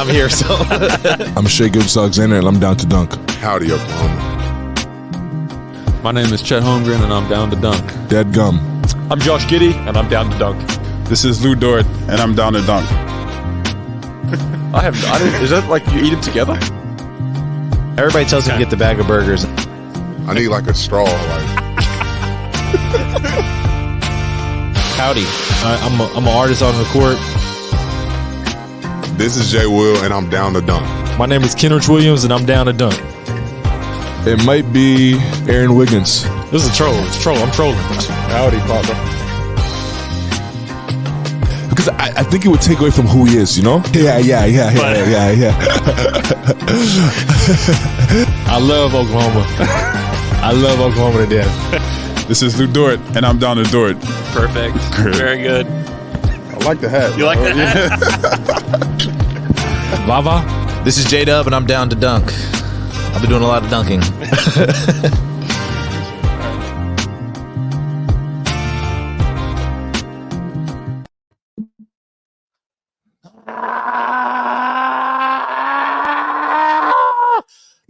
I'm here. So I'm Shea Gilgeous-Alexander, and I'm down to dunk. Howdy, Oklahoma. My name is Chet Holmgren, and I'm down to dunk. Dead gum. I'm Josh Giddey, and I'm down to dunk. This is Lou Dort, and I'm down to dunk. Is that like you eat them together? everybody tells him to get the bag of burgers. I need like a straw. Like Howdy. I'm an artist on the court. this is Jay Will, and I'm down to dunk. My name is Kenrich Williams, and I'm down to dunk. It might be Aaron Wiggins. This is a troll. It's a troll. I'm trolling. Howdy, Papa. Because I think it would take away from who he is, you know? Yeah. I love Oklahoma. I love Oklahoma to death. This is Lou Dort, and I'm down to Dort. Perfect. Very good. I like the hat. You like that? Lava. This is J-Dub, and I'm down to dunk. I've been doing a lot of dunking.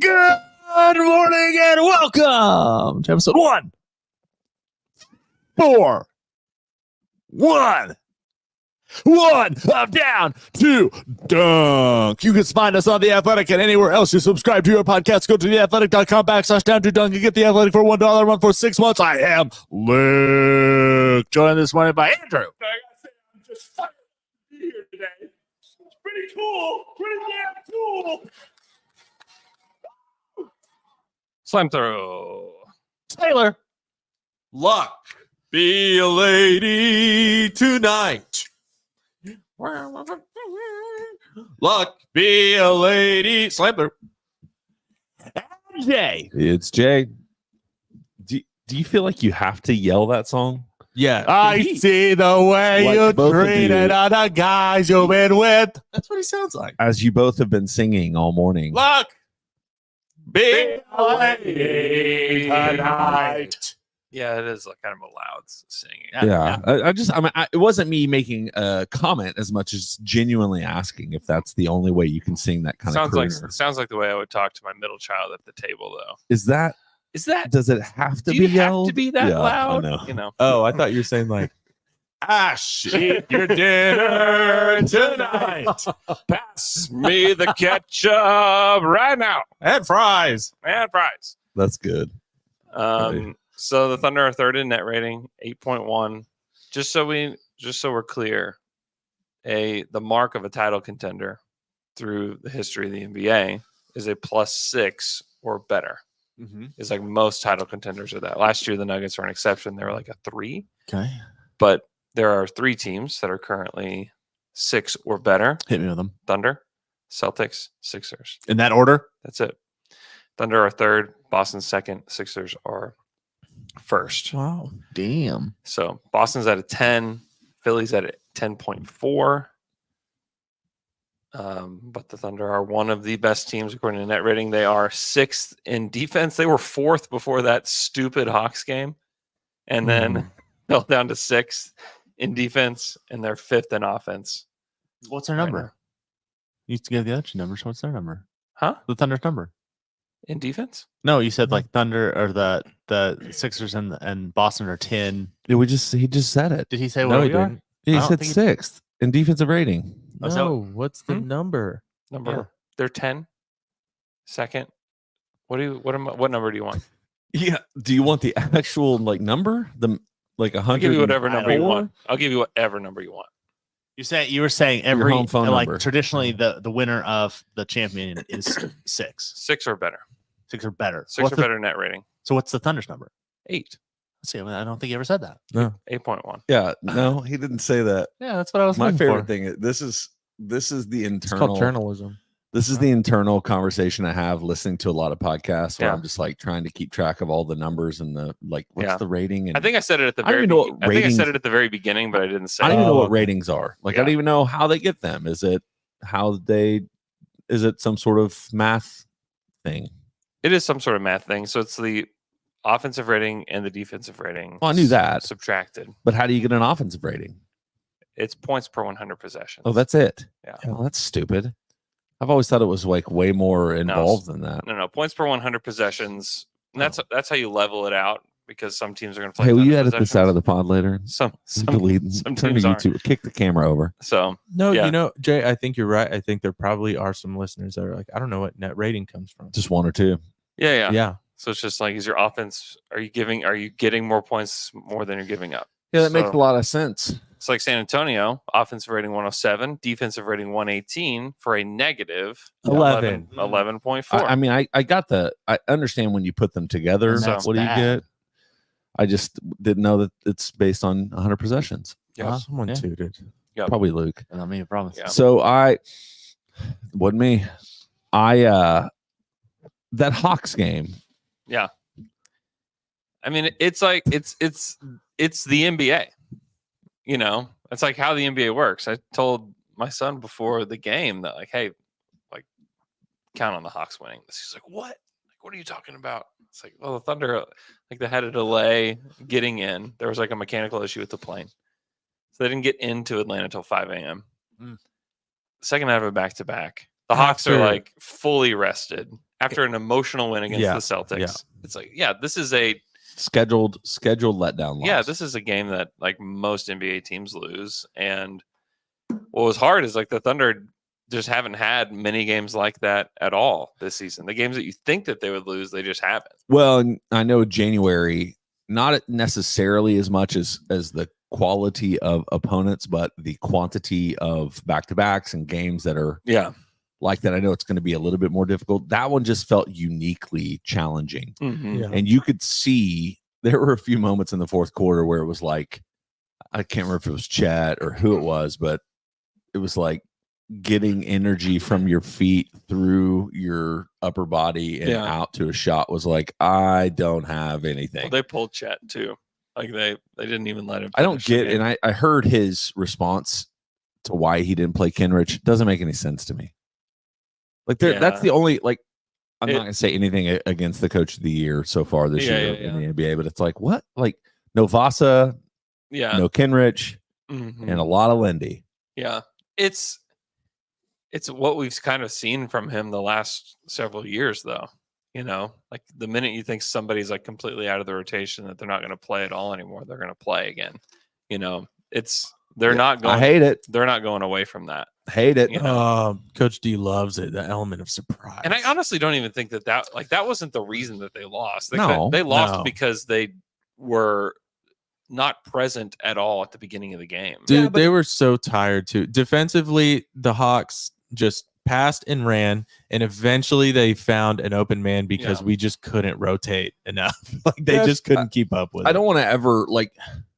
Good morning and welcome to episode 141 of Down to Dunk. You can find us on The Athletic and anywhere else you subscribe to your podcast. Go to theathletic.com/down to dunk and get The Athletic for $1 a month for 6 months. I am Luke, joined this morning by Andrew. I gotta say, I'm just fucking to be here today. It's pretty cool. Pretty damn cool. Slam throw. Taylor. Luck. Be a lady tonight. Luck. Be a lady. Slam through. Jay. It's Jay. Do you feel like you have to yell that song? Yeah. I see the way Like you both of treated you. other guys you've been with. That's what he sounds like. As you both have been singing all morning. Luck. Be a lady tonight. Yeah, it is like kind of a loud singing. Yeah. It wasn't me making a comment as much as genuinely asking if that's the only way you can sing that kind of crooner. Sounds like the way I would talk to my middle child at the table, though. Is that, does it have to Do be you have yelled? to be that Yeah, loud? I know. You know. Oh, I thought you were saying like, Eat your dinner tonight. Pass me the ketchup right now And fries. and fries. that's good. Right. So the Thunder are third in net rating, 8.1. Just so we're clear, the mark of a title contender through the history of the NBA is a +6 or better. Mm-hmm. Is like most title contenders are that. Last year the Nuggets were an exception; they were like a 3. Okay. But there are 3 teams that are currently 6 or better: Hit me with them. Thunder, Celtics, Sixers. In that order? That's it. Thunder are third, Boston's second, Sixers are first. Wow. Damn. So Boston's at a 10, Philly's at a 10.4. But the Thunder are one of the best teams according to net rating. They are 6th in defense. They were 4th before that stupid Hawks game, and then fell down to 6th in defense, and they're 5th in offense. What's their number? You used to give the other two numbers. What's their number? Huh? The Thunder's number. In defense? No, you said like Thunder or the Sixers and Boston are 10. He just said it. Did he say No, what he we are? didn't. He I don't said think 6th in defensive rating. Oh, is that No, what's the number? They're 10. Second. What number do you want? Yeah. Do you want the actual like number? The like 100? I'll give you whatever number you 104? want. I'll give you whatever number you want. You were saying every home phone like number. traditionally the winner of the champion is 6. 6 or better. 6 or better. 6 or better net rating. So what's the Thunder's number? 8. Let's see. I don't think he ever said that. No. 8.1. Yeah. No, he didn't say that. Yeah, that's what I was My looking favorite for. thing. This is the internal. It's called journalism. This is the internal conversation I have listening to a lot of podcasts where Yeah. I'm just like trying to keep track of all the numbers and the like. What's Yeah. the rating? And I think I said it at the I don't very even know what I think I ratings- said it at the very beginning, but I didn't say I don't it. even know what ratings are. Like I Yeah. don't even know how they get them. Is it some sort of math thing? It is some sort of math thing. So it's the offensive rating and the defensive rating. Well, I knew that. Subtracted. But how do you get an offensive rating? It's points per 100 possessions. Oh, that's it. Yeah. Well, that's stupid. I've always thought it was like way more involved than that. No, points per 100 possessions. And that's how you level it out because some teams are going to play. Hey, will you tons of edit this out of possessions. the pod later? Some Delete. some Turn to teams aren't. YouTube. Kick the camera over. So No, yeah. you know, Jay, I think you're right. I think there probably are some listeners that are like, I don't know what net rating comes from. Just one or two. yeah. Yeah. So it's just like, is your offense? Are you getting more points more than you're giving up? Yeah, that makes So- a lot of sense. It's like San Antonio, offensive rating 107, defensive rating 118 for a negative 11.4. I mean, I understand when you put them together. And that's What do you bad. get? I just didn't know that it's based on 100 possessions. Yep. Someone Yeah. tooted. Yep. Probably Luke. And I mean, I promise. Yeah. So wasn't me. That Hawks game. Yeah. I mean, it's like it's the NBA. You know, it's like how the NBA works. I told my son before the game that like, hey, like count on the Hawks winning this. He's like, what? Like, what are you talking about? It's like, well, the Thunder, like they had a delay getting in. There was like a mechanical issue with the plane. So they didn't get into Atlanta until 5 a.m. Second half of a back-to-back. The Hawks are like fully rested after an emotional win against the Celtics. Yeah. It's like, yeah, this is a Scheduled letdown loss. yeah, this is a game that like most NBA teams lose. And what was hard is like the Thunder just haven't had many games like that at all this season. The games that you think that they would lose, they just haven't. Well, and I know January, not necessarily as much as the quality of opponents, but the quantity of back-to-backs and games that are Yeah. like that. I know it's going to be a little bit more difficult. That one just felt uniquely challenging. Mm-hmm. Yeah. And you could see there were a few moments in the fourth quarter where it was like, I can't remember if it was Chet or who it was, but it was like getting energy from your feet through your upper body and out to a shot was like, I don't have anything. Well, they pulled Chet too. Like they didn't even let him. I don't finish the get, game. and I heard his response to why he didn't play Kenrich. Doesn't make any sense to me. Like that's the only like. I'm not gonna say anything against the coach of the year so far this year in the NBA, but it's like what, like no Vasa, no Kenrich, Mhm. and a lot of Lindy. Yeah, it's what we've kind of seen from him the last several years, though. You know, like the minute you think somebody's like completely out of the rotation, that they're not going to play at all anymore, they're going to play again. You know, they're not going. I hate it. They're not going away from that. Hate it. You know? Coach D loves it. The element of surprise. And I honestly don't even think that wasn't the reason that they lost. They No. lost because they were not present at all at the beginning of the game. Dude, they were so tired too. Defensively, the Hawks just passed and ran, and eventually they found an open man because we just couldn't rotate enough. Like they just couldn't keep up with it. I don't want to ever like.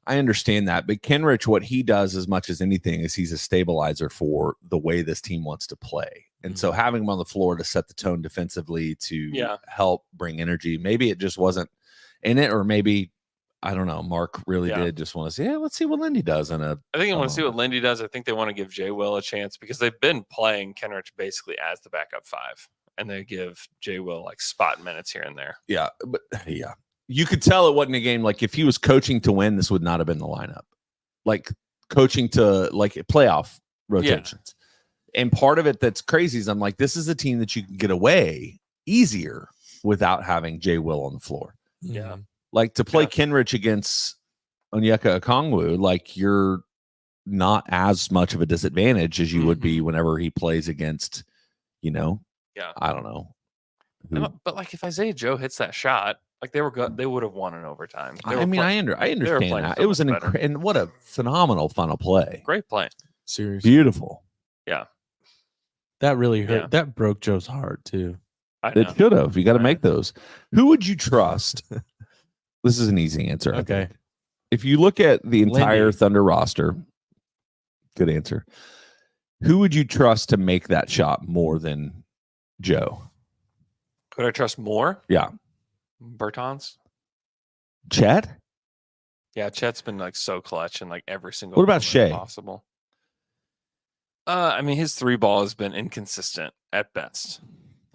I understand that, but Kenrich, what he does as much as anything is he's a stabilizer for the way this team wants to play. And so having him on the floor to set the tone defensively to help bring energy, maybe it just wasn't in it, or maybe, I don't know, Mark really did just want to say, let's see what Lindy does. I think they want to see what Lindy does. I think they want to give Jay Will a chance because they've been playing Kenrich basically as the backup five, and they give Jay Will like spot minutes here and there. Yeah, but you could tell it wasn't a game. Like if he was coaching to win, this would not have been the lineup. Like coaching to like playoff rotations. And part of it that's crazy is I'm like, this is a team that you can get away easier without having Jay Will on the floor. Yeah. Like to play Kenrich against Onyeka Okongwu, like you're not as much of a disadvantage as you would be whenever he plays against, I don't know. But like if Isaiah Joe hits that shot, like they would have won in overtime. I understand that. It was and what a phenomenal funnel play. Great play. Seriously. Beautiful. Yeah. That really hurt. Yeah. That broke Joe's heart too. It should have. You got to make those. Who would you trust? This is an easy answer. I Okay. think. If you look at the entire Lindy. Thunder roster, good answer. Who would you trust to make that shot more than Joe? Could I trust more? Yeah. Bertans? Chet? Yeah, Chet's been like so clutch in like every single What about moment Shea? possible. I mean, his three ball has been inconsistent at best.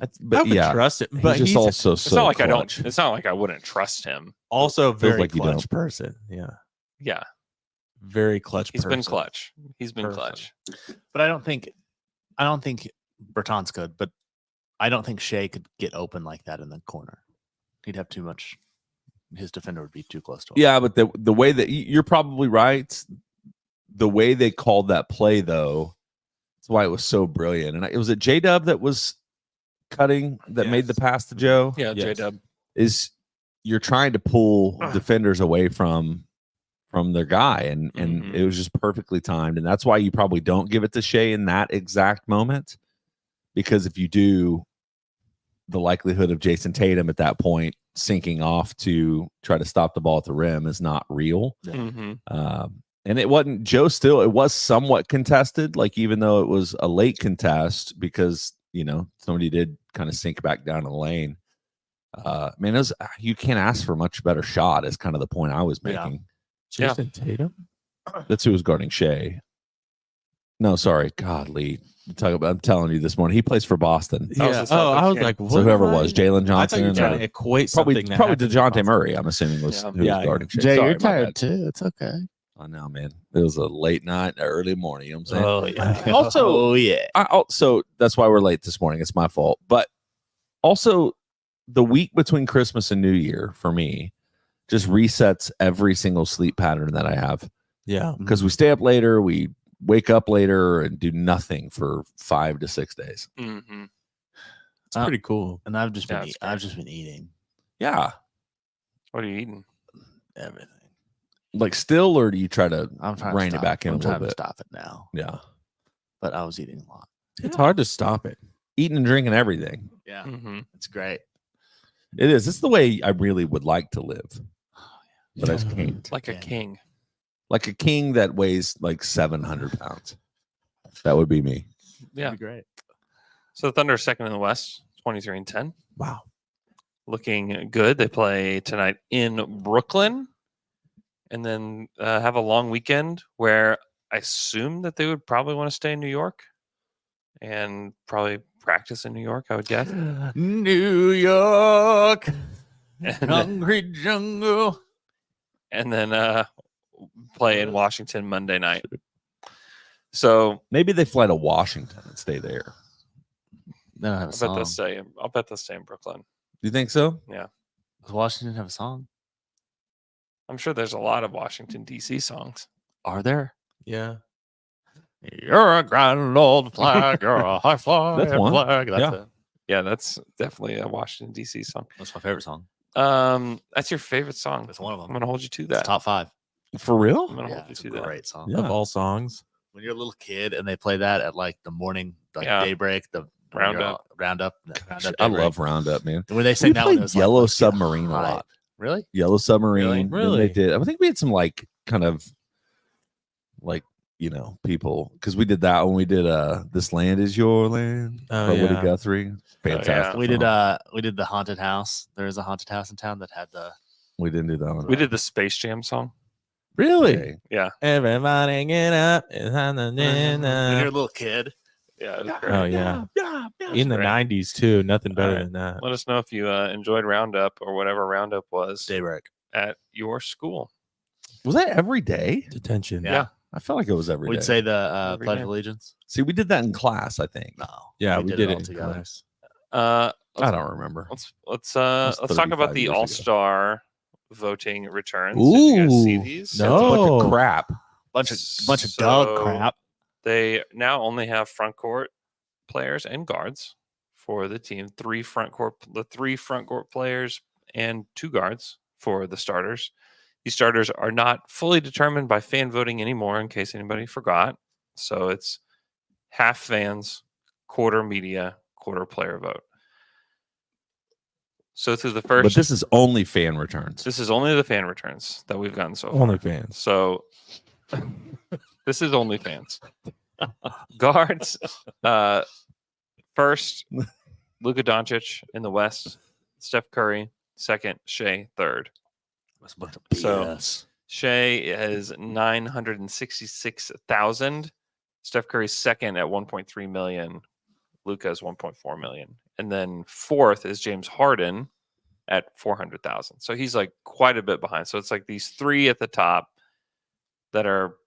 I would trust it, but he's just also It's not like clutch. It's not like I wouldn't trust him. also a very like you clutch don't. person. Yeah, Yeah, very clutch. he's been person. clutch. He's been Person. clutch. But I don't think Bertans could, but I don't think Shea could get open like that in the corner. He'd have too much. His defender would be too close to him. Yeah, but the way that you're probably right. The way they called that play, though, that's why it was so brilliant. And it was J-Dub that was cutting that made the pass to Joe. Yeah, J-Dub. Is you're trying to pull defenders away from their guy, and it was just perfectly timed. And that's why you probably don't give it to Shea in that exact moment, because if you do, the likelihood of Jason Tatum at that point sinking off to try to stop the ball at the rim is not real. And it wasn't Joe. Still, it was somewhat contested. Like, even though it was a late contest, because somebody did kind of sink back down in the lane. Man, you can't ask for a much better shot. Is kind of the point I was making. Jason Tatum. That's who was guarding Shea. No, sorry, God, Lee. I'm telling you this morning, he plays for Boston. Yeah. I was like, So whoever it was, Jalen I thought you were Johnson, trying to equate probably something. DeJounte Murray. I'm assuming was who was guarding Shea. Jay, Sorry, you're my tired bad. too. It's okay. I know, man. It was a late night, early morning. You know what I'm saying? Oh yeah. Also, yeah. So that's why we're late this morning. It's my fault. But also, the week between Christmas and New Year for me just resets every single sleep pattern that I have. Yeah, because we stay up later, we wake up later, and do nothing for 5 to 6 days. it's pretty cool. And I've just been that's I've just been eating Yeah, What are you eating? everything. like still, or do you try to I'm trying rein to it stop. back in I'm a little trying to bit? stop it now. Yeah, But I was eating a lot. It's hard to stop it. eating and drinking everything. Yeah. Mm-hmm. It's great. It is. It's the way I really would like to live, but I just can't. Like a king. Like a king that weighs like 700 pounds. That would be me. Yeah. It'd be great. So the Thunder are second in the West, 23-10. Wow. Looking good. They play tonight in Brooklyn, and then have a long weekend where I assume that they would probably want to stay in New York and probably practice in New York, I would guess. New York, And, concrete jungle. and then play in Washington Monday night. So Maybe they fly to Washington and stay there. They don't have a I'll song. bet they'll stay in Brooklyn. Do you think so? Does Washington have a song? I'm sure there's a lot of Washington D.C. songs. Are there? Yeah. You're a grand old flag. You're a high flying That's one. flag. That's Yeah. it. Yeah, that's definitely a Washington D.C. song. That's my favorite song. That's your favorite song. That's one of I'm them. gonna hold you to It's that. top 5. For real? I'm gonna Yeah, hold you it's a to that. great song. Of all songs. When you're a little kid and they play that at like the morning, like Yeah. daybreak, the Roundup. roundup. I love Roundup, man. When they We sing that one, played it was like, Yellow let's get Submarine a high. lot. Really? Yellow Submarine. Really? Then they did. I think we had some like kind of like people, because we did that when we did This Land Is Your Land Oh, by Woody yeah. Guthrie. Fantastic. We did song. we did the haunted house. There is a haunted house in town that had the We didn't do that one. We did the Space Jam song. Really? Okay. Yeah. Everybody get up. It's on the when you're a little kid. Yeah. It was great. Oh yeah. In the great. 90s too. Nothing better Alright. than that. Let us know if you enjoyed Roundup or whatever Roundup was Daybreak. at your school. Was that every day? Detention. Yeah. I felt like it was every day. We'd say the Every Pledge day. of Allegiance. See, we did that in class, I think. No. Yeah, we did all it in together. class. I don't remember. Let's was talk about 35 the years ago. All-Star voting returns. Did you guys see Ooh, these? no. That's a bunch of crap. Bunch of dog So- crap. They now only have front court players and guards for the team. The three front court players and 2 guards for the starters. These starters are not fully determined by fan voting anymore, in case anybody forgot. So it's half fans, quarter media, quarter player vote. So through the first, But this is only fan returns. this is only the fan returns that we've gotten so far. Only fans. So this is OnlyFans. Guards. First, Luka Doncic in the West. Steph Curry, second. Shea, third. That's a bunch of So- BS. Shea is 966,000. Steph Curry's second at 1.3 million. Luka is 1.4 million. And then fourth is James Harden at 400,000. So he's like quite a bit behind. So it's like these 3 at the top that are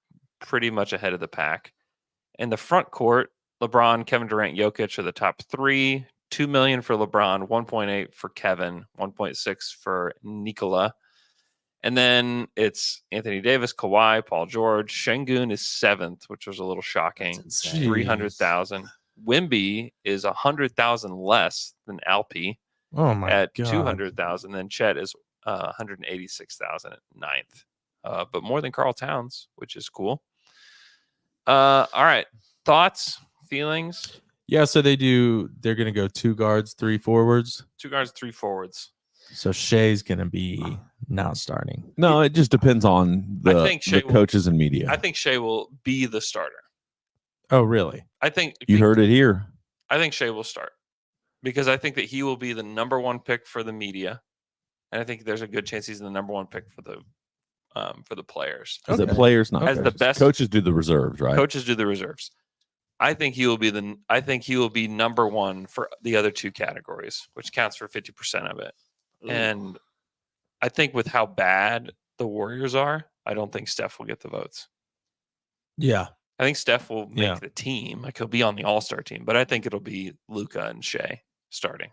pretty much ahead of the pack. And the front court, LeBron, Kevin Durant, Jokic are the top 3. $2 million for LeBron, 1.8 for Kevin, 1.6 for Nikola. And then it's Anthony Davis, Kawhi, Paul George. Şengün is 7th, which was a little shocking. 300,000. Wimby is 100,000 less than Alpi Oh my at god. 200,000. Then Chet is 186,000 at 9th. But more than Karl Towns, which is cool. All right. Thoughts, feelings? Yeah, so they're gonna go 2 guards, 3 forwards. 2 guards, 3 forwards. So Shea's gonna be not starting. No, it just depends on I the, think Shea the coaches and media. I think Shea will be the starter. Oh, really? I think You heard it here. I think Shea will start because I think that he will be the number 1 pick for the media, and I think there's a good chance he's the number 1 pick for the players. Is it players, not As the coaches? best- Coaches do the reserves, right? Coaches do the reserves. I think he will be number 1 for the other 2 categories, which counts for 50% of it. And I think with how bad the Warriors are, I don't think Steph will get the votes. Yeah. I think Steph will make Yeah. the team. Like he'll be on the All-Star team, but I think it'll be Luka and Shea starting.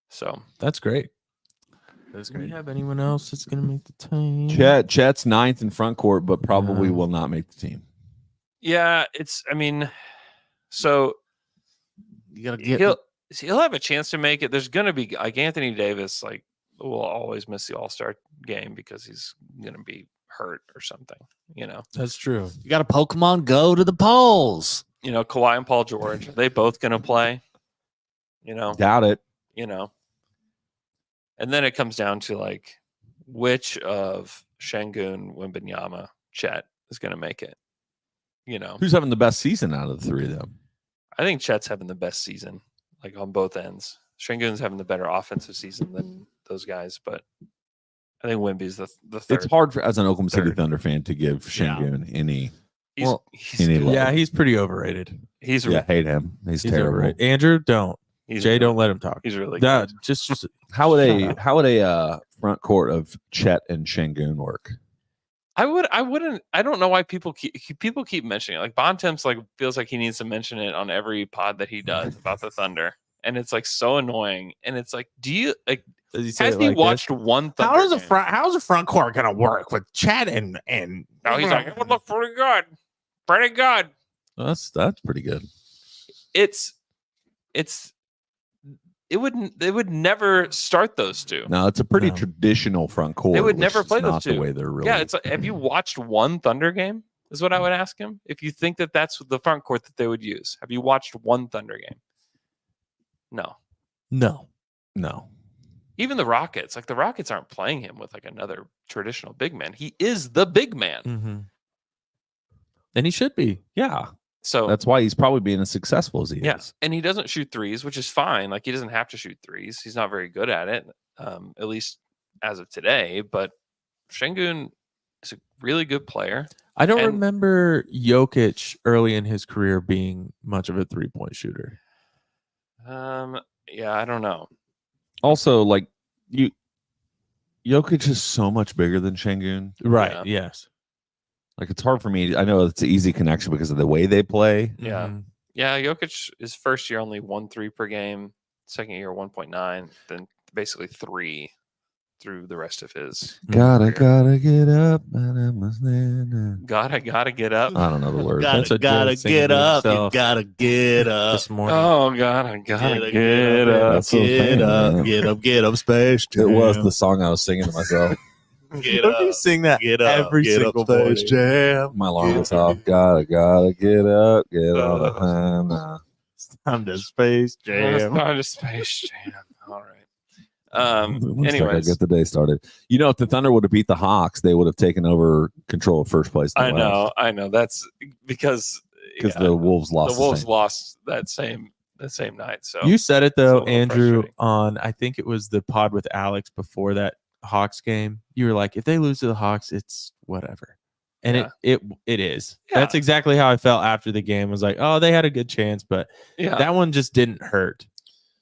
So That's great. Do we have anyone else that's gonna make the team? Chet's 9th in front court, but probably will not make the team. yeah, so You gotta he'll have a chance to make it. There's gonna be like Anthony Davis, like will always miss the All-Star game because he's gonna be hurt or something. That's true. You got to Pokemon Go to the polls. Kawhi and Paul George, are they both gonna play? Doubt it. And then it comes down to like which of Şengün, Wembanyama, Chet is going to make it. Who's having the best season out of the 3 of them? I think Chet's having the best season, like on both ends. Şengün's having the better offensive season than those guys, but I think Wemby's the third. It's hard as an Oklahoma City Third. Thunder fan to give Şengün any. He's any good. love. Yeah, he's pretty overrated. He's Yeah, hate him. He's terrible. overrated. Andrew, don't. he's Jay, really- don't let him talk. He's really That good. just How would Shut a front court of Chet and Şengün work? I wouldn't. I don't know why people keep mentioning it. Like Bontemps feels like he needs to mention it on every pod that he does about the Thunder, and it's like so annoying. And it's like, do you like? Does he say Has it he like watched one Thunder? How does a game? how's a front court gonna work with Chet and No, he's like, it would look pretty good, pretty good. That's pretty good. It would never start those 2. No, it's a pretty No. traditional front court. They would which never is play those not 2. the way they're really. Yeah, it's like, have you watched one Thunder game? Is what I would ask him. If you think that that's the front court that they would use, have you watched one Thunder game? No. no. Even the Rockets, like the Rockets aren't playing him with like another traditional big man. He is the big man. Mm-hmm. And he should be. yeah. So That's why he's probably being as successful as he yeah, is. and he doesn't shoot threes, which is fine. Like he doesn't have to shoot threes. He's not very good at it, at least as of today. But Şengün is a really good player. I don't And- remember Jokic early in his career being much of a 3-point shooter. Yeah, I don't know. Also, like Jokic is so much bigger than Şengün. Right. Yeah. Yes. Like it's hard for me. I know it's an easy connection because of the way they play. Yeah. Mhm. Yeah, Jokic is first year only 1 3 per game, second year 1.9, then basically 3 through the rest of his. Gotta career. get up. And I must stand. Gotta get up. I don't know the words. That's what Gotta Jim's singing get to up. You himself gotta get up. this morning. Oh, gotta get up. That's what I'm saying, man. Get up, Space It was Jam. the song I was singing to myself. Get Don't you up, sing that get up, every get single up, Space morning? Jam. My alarm was off. Gotta get up. Get on the time now. I'm the Space It's Jam. not a Space Jam. All right. Looks like I Anyways, get the day started. If the Thunder would have beat the Hawks, they would have taken over control of first place. in the I know. That's because the Wolves lost. the Wolves same. lost that same night. So You said it It's a though, little Andrew, frustrating. on I think it was the pod with Alex before that Hawks game. You were like, if they lose to the Hawks, it's whatever. And Yeah. it is. Yeah. That's exactly how I felt after the game. I was like, oh, they had a good chance, but yeah, that one just didn't hurt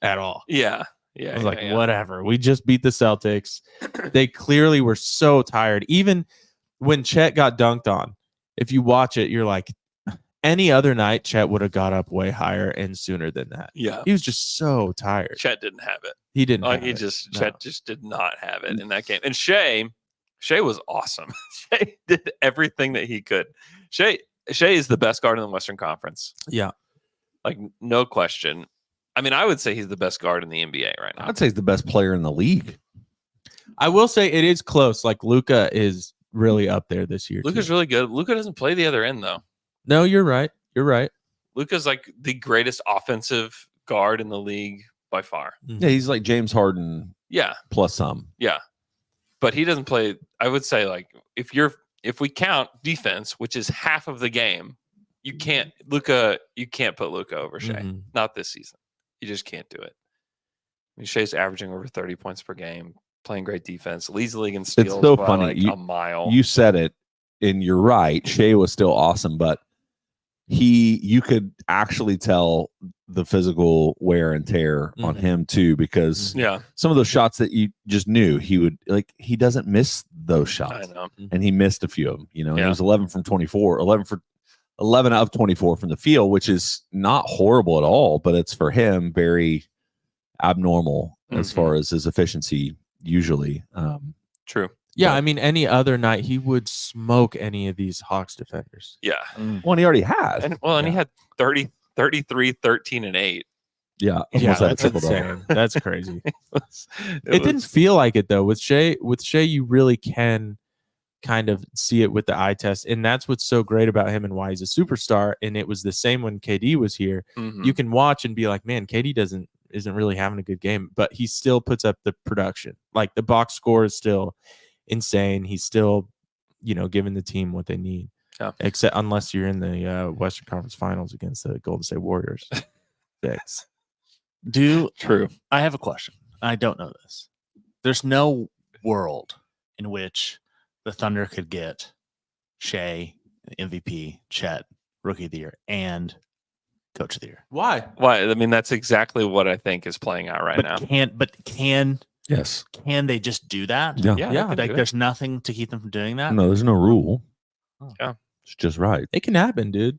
at all. yeah. I was like, whatever. We just beat the Celtics. They clearly were so tired. Even when Chet got dunked on, if you watch it, you're like, any other night, Chet would have got up way higher and sooner than that. Yeah. He was just so tired. Chet didn't have it. He didn't. Like have it. Chet just did not have it in that game. And Shea was awesome. Shea did everything that he could. Shea is the best guard in the Western Conference. Yeah. Like, no question. I mean, I would say he's the best guard in the NBA right now. I'd say he's the best player in the league. I will say it is close. Like Luka is really up there this year. Luka's really good. Luka doesn't play the other end though. No, you're right. You're right. Luka's like the greatest offensive guard in the league by far. Yeah, he's like James Harden Yeah. plus some. Yeah. But he doesn't play. I would say, like, if we count defense, which is half of the game, you can't put Luka over Shea. Mm-hmm. Not this season. You just can't do it. I mean, Shea's averaging over 30 points per game, playing great defense, leads the league in steals. It's so by funny. like a mile. You said it, and you're right. Shea was still awesome, but you could actually tell the physical wear and tear on him too, because some of those shots that you just knew he would he doesn't miss those shots. I know. And he missed a few of them, and it was 11 out of 24 from the field, which is not horrible at all, but it's for him very abnormal as far as his efficiency usually. True. Yeah, I mean, any other night he would smoke any of these Hawks defenders. Yeah. Well, and he already has. And he had 30, 33, 13, and 8. Yeah. Yeah, almost that's insane. That's crazy. It didn't feel like it though. With Shea, you really can kind of see it with the eye test, and that's what's so great about him and why he's a superstar. And it was the same when KD was here. You can watch and be like, man, KD isn't really having a good game, but he still puts up the production. Like the box score is still insane. He's still, giving the team what they need. Yeah. Except unless you're in the Western Conference Finals against the Golden State Warriors. True. I have a question. I don't know this. There's no world in which the Thunder could get Shea, MVP, Chet, Rookie of the Year, and Coach of the Year. Why? I mean, that's exactly what I think is playing out right now. Yes. Can they just do that? Yeah. Like, there's nothing to keep them from doing that. No, there's no rule. Yeah. It's just right. It can happen, dude.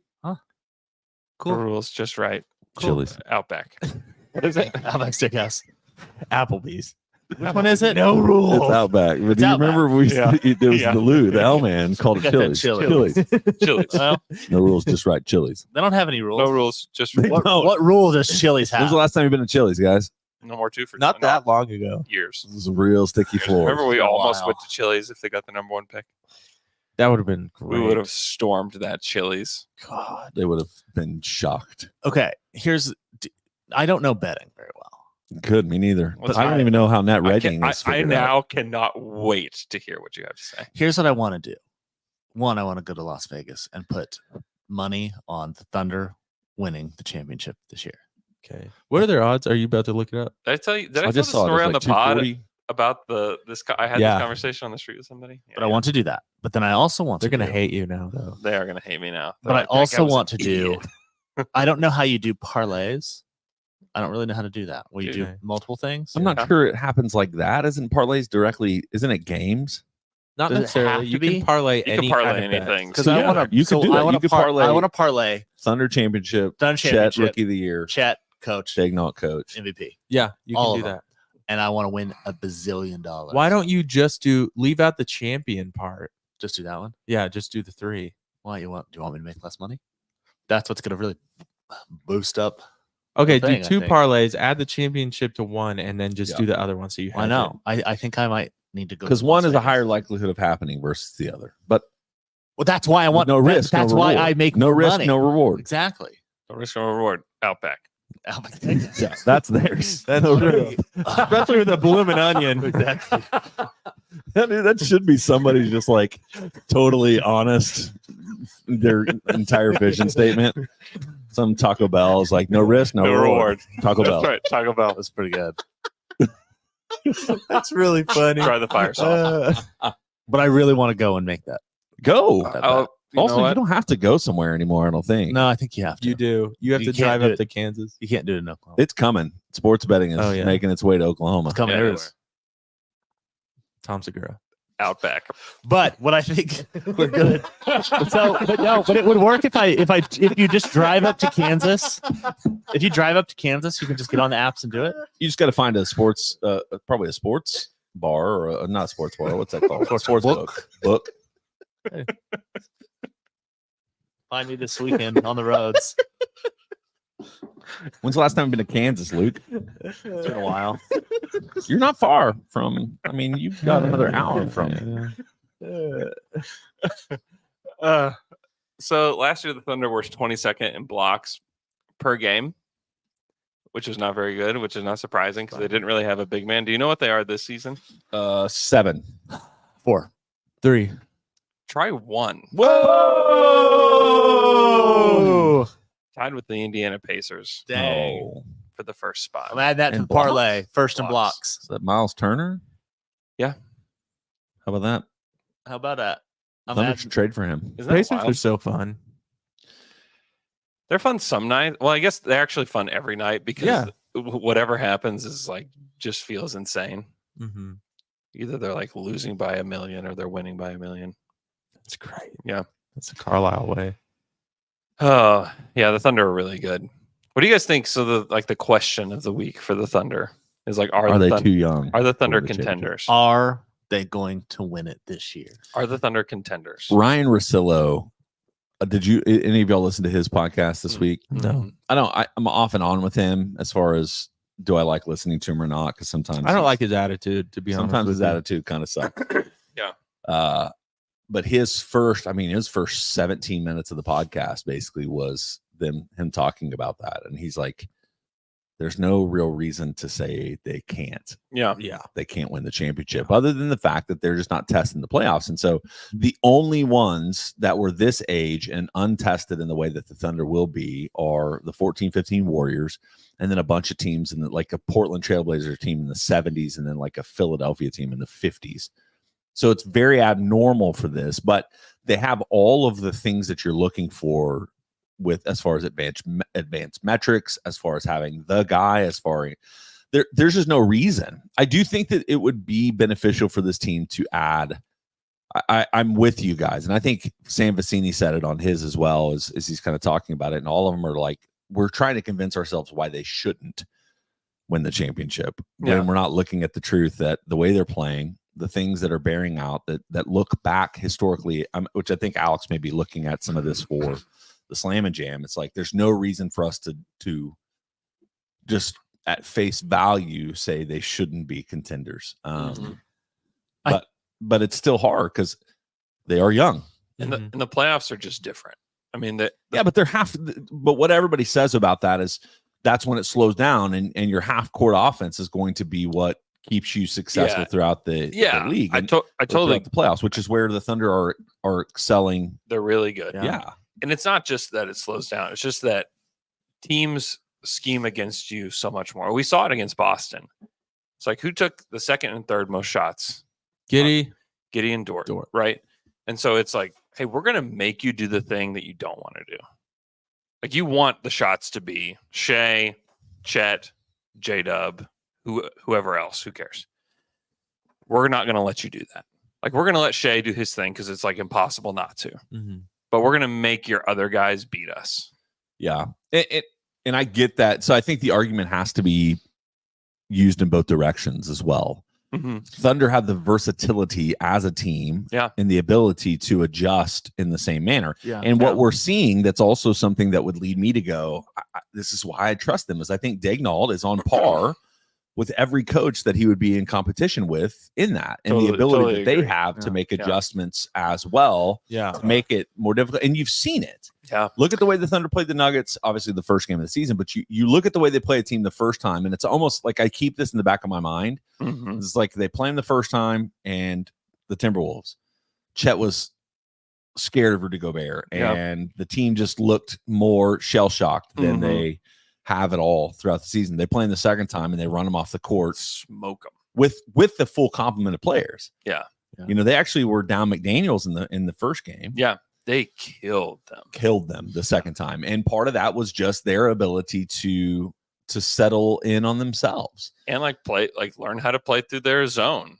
Cool. The rules just right. Chili's. Outback. What is it? Outback Steakhouse. Applebee's. Which one is it? No rules. It's Outback. But do you remember there was the Lou, the L man called it Chili's. Chili's. Well, no rules, just right. Chili's. They don't have any rules. No rules, just what rule does Chili's have? When's the last time you've been to Chili's, guys? No more 2 for not that long ago. Years. This is a real sticky floor. Remember, we almost went to Chili's if they got the #1 pick. That would have been great. We would have stormed that Chili's. God, they would have been shocked. Okay, I don't know betting very well. Good, me neither. But I don't even know how net rating is. I now cannot wait to hear what you have to say. Here's what I want to do. One, I want to go to Las Vegas and put money on the Thunder winning the championship this year. Okay. What are their odds? Are you about to look it up? Did I tell you? Did I tell the story on the pod about this? I had this conversation on the street with somebody. But I want to do that. But then I also want They're going to hate you now, though. They are going to hate me now. But I also want to do. I don't know how you do parlays. I don't really know how to do that. Will you do multiple things? I'm not sure it happens like that. Isn't parlays directly? Isn't it games? Not necessarily. You can parlay anything. Because I want to. You can do that. You can parlay. I want to parlay Thunder championship. Chet Rookie of the Year. Chet coach. Dagnall coach. MVP. Yeah, you can do that. And I want to win $1 bazillion. Why don't you just leave out the champion part? Just do that one. Yeah, just do the 3. Why do you want me to make less money? That's what's going to really boost up. Okay, do 2 parlays, add the championship to 1, and then just do the other one. So you have I know. I think I might need to go because one is a higher likelihood of happening versus the other. But that's why I want no risk. That's why I make no risk, money. no reward. Exactly. No risk, no reward. Outback. Yeah, that's theirs. That's true. Especially with a blooming onion. Exactly. That should be somebody just like totally honest. Their entire vision statement. Some Taco Bell is like no risk, no reward. Taco Bell. That's right. Taco Bell. That's pretty good. That's really funny. Try the fire sauce. But I really want to go and make that. Go. Also, you don't have to go somewhere anymore. I don't think. No, I think you have to. You do. You have to drive up to Kansas. You can't do it in Oklahoma. It's coming. Sports betting is making its way to Oklahoma. It's coming everywhere. Tom Segura. Outback. But what I think we're good. But it would work if you just drive up to Kansas. If you drive up to Kansas, you can just get on the apps and do it. You just got to find a sports, probably a sports bar or not a sports bar. What's that called? Sports book. Find me this weekend on the roads. When's the last time you've been to Kansas, Luke? It's been a while. You're not far from. I mean, you've got another hour from. So last year the Thunder were 22nd in blocks per game, which is not very good, which is not surprising because they didn't really have a big man. Do you know what they are this season? 7. 4. 3. Try 1. Whoa! Tied with the Indiana Pacers Dang. for the first spot. I'm adding that to And the parlay. First in blocks. Is that Miles Turner? Yeah. How about that? How about that? I'm Thunder adding- should trade for him. Isn't that Pacers wild? are so fun. They're fun some nights. Well, I guess they're actually fun every night because whatever happens is like just feels insane. Mm-hmm. Either they're like losing by 1 million or they're winning by 1 million. That's great. Yeah. That's the Carlisle way. Oh, yeah, the Thunder are really good. What do you guys think? So the question of the week for the Thunder is like, Are they too young? Are the Thunder for the contenders? Are they going to win it this year? Are the Thunder contenders? Ryan Russillo. Did you any of y'all listen to his podcast this week? No. I don't. I'm off and on with him as far as do I like listening to him or not? Because sometimes I don't like his attitude, to be honest. sometimes with his you. attitude kind of sucks. Yeah. But his first 17 minutes of the podcast basically was him talking about that, and he's like, "There's no real reason to say they can't. Yeah. Yeah. They can't win the championship, other than the fact that they're just not testing the playoffs. And so the only ones that were this age and untested in the way that the Thunder will be are the 14-15 Warriors, and then a bunch of teams in like a Portland Trailblazer team in the 70s, and then like a Philadelphia team in the 50s. So it's very abnormal for this, but they have all of the things that you're looking for with as far as advanced metrics, as far as having the guy, as far as there's just no reason. I do think that it would be beneficial for this team to add. I'm with you guys, and I think Sam Vecini said it on his as well as he's kind of talking about it, and all of them are like, we're trying to convince ourselves why they shouldn't win the championship when we're not looking at the truth that the way they're playing, the things that are bearing out that look back historically, which I think Alex may be looking at some of this for the Slam and Jam. It's like there's no reason for us to just at face value say they shouldn't be contenders. But it's still hard because they are young. And the playoffs are just different. I mean, but they're but what everybody says about that is that's when it slows down, and your half court offense is going to be what keeps you successful throughout the league. I totally the playoffs, which is where the Thunder are excelling. They're really good. Yeah. And it's not just that it slows down. It's just that teams scheme against you so much more. We saw it against Boston. It's like who took the second and third most shots? Giddy and Dort, right? And so it's like, hey, we're going to make you do the thing that you don't want to do. Like you want the shots to be Shea, Chet, J-Dub, whoever else, who cares? We're not going to let you do that. Like we're going to let Shea do his thing because it's like impossible not to. Mm-hmm. But we're going to make your other guys beat us. Yeah. And I get that. So I think the argument has to be used in both directions as well. Mm-hmm. Thunder have the versatility as a team and the ability to adjust in the same manner. Yeah. And what we're seeing, that's also something that would lead me to go, this is why I trust them, is I think Daignault is on par with every coach that he would be in competition with in that, and the ability that they have to make adjustments as well to make it more difficult. And you've seen it. Yeah. Look at the way the Thunder played the Nuggets, obviously the first game of the season, but you look at the way they play a team the first time, and it's almost like I keep this in the back of my mind. Mm-hmm. It's like they play them the first time, and the Timberwolves. Chet was scared of Rudy Gobert, and the team just looked more shell-shocked than they have it all throughout the season. They play in the second time, and they run them off the court. Smoke them. With the full complement of players. Yeah. You know, they actually were down McDaniels in the first game. Yeah. They killed them the second time. And part of that was just their ability to settle in on themselves. And learn how to play through their zone.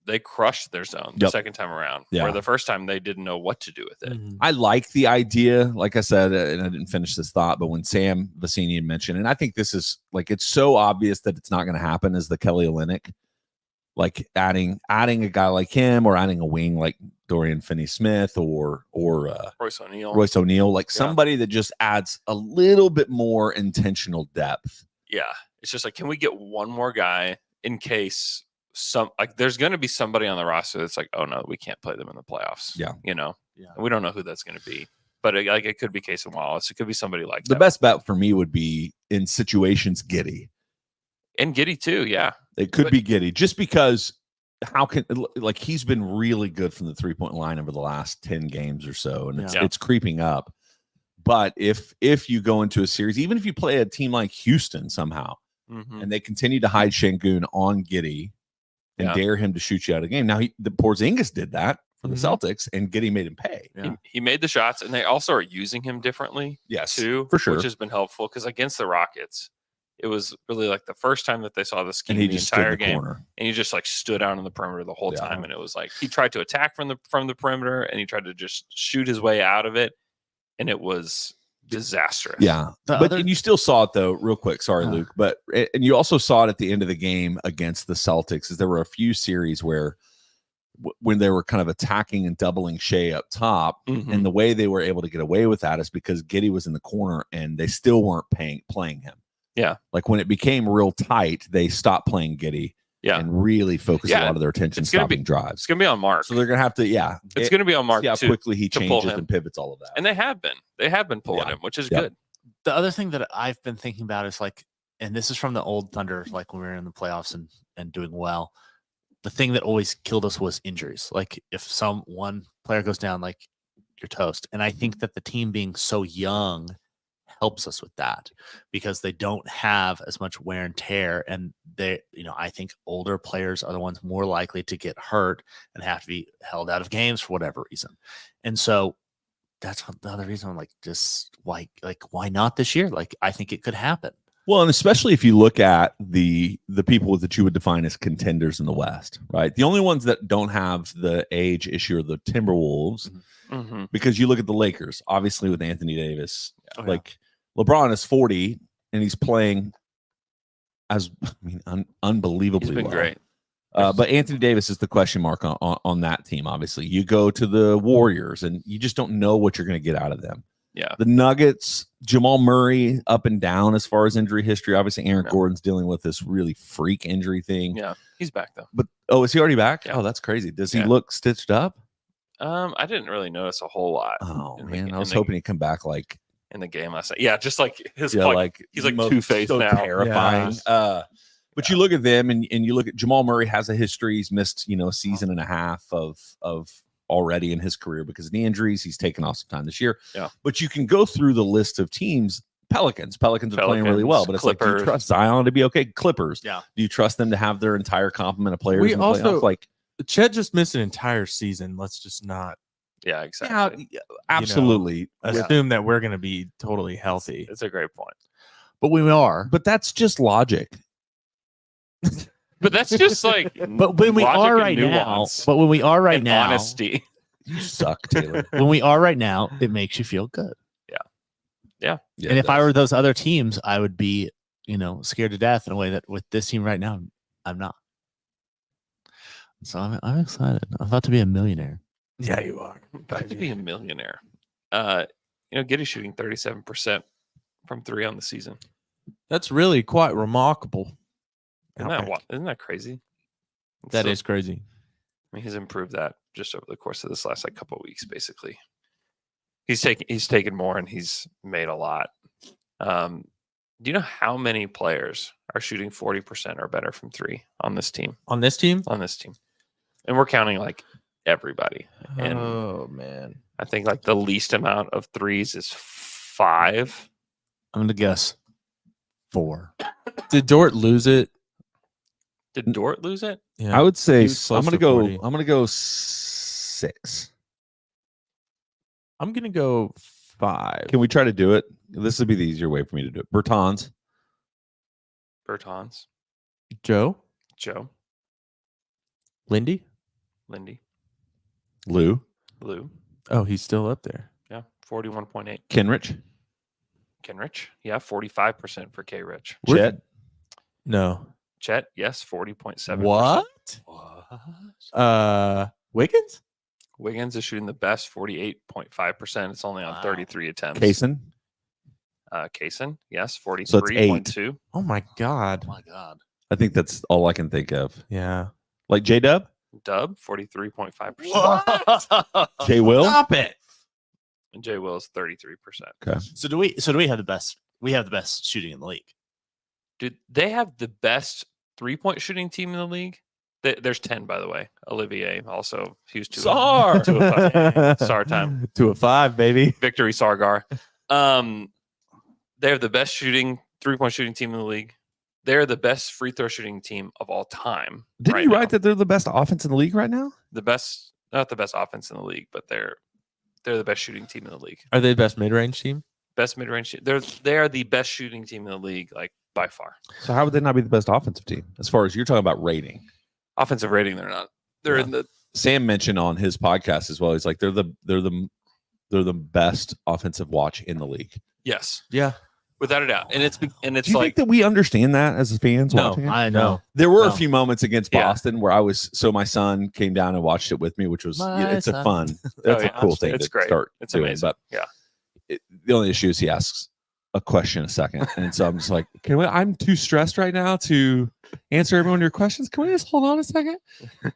they crushed their zone the Yep. second time around. Yeah. Where the first time they didn't know what to do with it. I like the idea, like I said, and I didn't finish this thought, but when Sam Vecini mentioned, and I think this is like, it's so obvious that it's not going to happen, is the Kelly Olynyk, like adding a guy like him, or adding a wing like Dorian Finney-Smith or Royce O'Neal, like somebody that just adds a little bit more intentional depth. Yeah. It's just like, can we get one more guy in case there's going to be somebody on the roster that's like, oh no, we can't play them in the playoffs. Yeah. And we don't know who that's going to be, but it could be Casey Wallace. It could be somebody like The that. best bet for me would be in situations Giddey. And Giddey too. Yeah. It could be Giddey, just because he's been really good from the 3-point line over the last 10 games or so, and it's creeping up. But if you go into a series, even if you play a team like Houston somehow, and they continue to hide Şengün on Giddey and dare him to shoot you out of the game. Now the Porzingis did that for the Celtics, and Giddey made him pay. He made the shots, and they also are using him differently. Yes, too, for sure, which has been helpful, because against the Rockets, it was really like the first time that they saw the scheme and he the just entire stood in the game, corner. and he just like stood out on the perimeter the whole time, and it was like he tried to attack from the perimeter, and he tried to just shoot his way out of it, and it was disastrous. Yeah, and you still saw it though, real quick. Sorry, Luke, and you also saw it at the end of the game against the Celtics. Is there were a few series where when they were kind of attacking and doubling Shea up top, and the way they were able to get away with that is because Giddey was in the corner and they still weren't playing him. Yeah, like when it became real tight, they stopped playing Giddey. And really focus a lot of their attention stopping drives. It's going to be on Mark. So they're going to have to, it's going to be on Mark. See how too, quickly he changes and pivots all of that. And they have been pulling him, which is good. The other thing that I've been thinking about is like, and this is from the old Thunder, like when we were in the playoffs and doing well, the thing that always killed us was injuries. Like if one player goes down, like you're toast. And I think that the team being so young helps us with that, because they don't have as much wear and tear, and I think older players are the ones more likely to get hurt and have to be held out of games for whatever reason. And so that's the other reason I'm like, just why not this year? Like, I think it could happen. Well, and especially if you look at the people that you would define as contenders in the West, right? The only ones that don't have the age issue are the Timberwolves, because you look at the Lakers, obviously with Anthony Davis, LeBron is 40 and he's playing unbelievably He's been well. Great. But Anthony Davis is the question mark on that team. Obviously, you go to the Warriors and you just don't know what you're going to get out of them. Yeah. The Nuggets, Jamal Murray up and down as far as injury history. Obviously, Aaron Gordon's dealing with this really freak injury thing. Yeah, he's back though. But is he already back? Yeah. Oh, that's crazy. Does he look stitched up? I didn't really notice a whole lot. Oh man, I was hoping he'd come back like in the game last night. Yeah, just like his he's like most Two-Face so now. Terrifying. Yeah. But you look at them and you look at Jamal Murray has a history. He's missed, a season and a half of already in his career because of the injuries. He's taken off some time this year. Yeah. But you can go through the list of teams. Pelicans are playing really well, but it's Clippers. like, do you trust Zion to be okay? Clippers. Yeah. Do you trust them to have their entire complement of players? We in the also playoffs? Like Chet just missed an entire season. Let's just not. Yeah, exactly. Yeah, absolutely. Assume that we're going to be totally healthy. It's a great point. But we are. But that's just logic. But that's just like. But when we are right now. But when we are right now. Honesty. You suck, Taylor. When we are right now, it makes you feel good. Yeah. And if I were those other teams, I would be, scared to death in a way that with this team right now, I'm not. So I'm excited. I'm about to be a millionaire. Yeah, you are. About to be a millionaire. Giddey's shooting 37% from 3 on the season. That's really quite remarkable. Isn't that crazy? That is crazy. I mean, he's improved that just over the course of this last couple of weeks, basically. He's taken more and he's made a lot. Do you know how many players are shooting 40% or better from 3 on this team? On this team? On this team. And we're counting like everybody. And oh man. I think like the least amount of 3s is 5. I'm gonna guess 4. Did Dort lose it? Did Dort lose it? Yeah. I would say I'm gonna go 40. I'm gonna go 6. I'm gonna go 5. Can we try to do it? This would be the easier way for me to do it. Bertans. Bertans. Joe? Joe. Lindy? Lindy. Lou. Lou. Oh, he's still up there. Yeah, 41.8. Kenrich. Kenrich. Yeah, 45% for K Rich. Chet. No. Chet, yes, 40.7%. What? Wiggins? Wiggins is shooting the best, 48.5%. It's only on 33 attempts. Kaysen. Kaysen, yes, So it's 43.2. Oh my God. Oh my God. I think that's all I can think of. Yeah. Like J-Dub? Dub, 43.5%. J. Will? Stop it. And Jay Will is 33%. Okay. So do we have the best? We have the best shooting in the league. Dude, they have the best 3-point shooting team in the league. There's 10, by the way. Olivier also. He was 2 Sar. 2 of 5. Sar time. 2 of 5, baby. Victory Sargar. They're the best 3-point shooting team in the league. They're the best free throw shooting team of all time. Didn't you write that they're the best offense in the league right now? The best, not the best offense in the league, but they're the best shooting team in the league. Are they the best mid-range team? Best mid-range. They are the best shooting team in the league, like by far. So how would they not be the best offensive team? As far as you're talking about rating. Offensive rating, they're not. They're in the. Sam mentioned on his podcast as well. He's like they're the best offensive watch in the league. Yes, Yeah. without a doubt. And it's Do you like think that we understand that as fans watching it? I know. There were a No. few moments against Yeah. Boston where my son came down and watched it with me, which was it's a son. fun. That's yeah. a cool thing It's to great. start It's doing. amazing. But Yeah. the only issue is he asks a question a second, and so I'm just like, I'm too stressed right now to answer everyone your questions. Can we just hold on a second?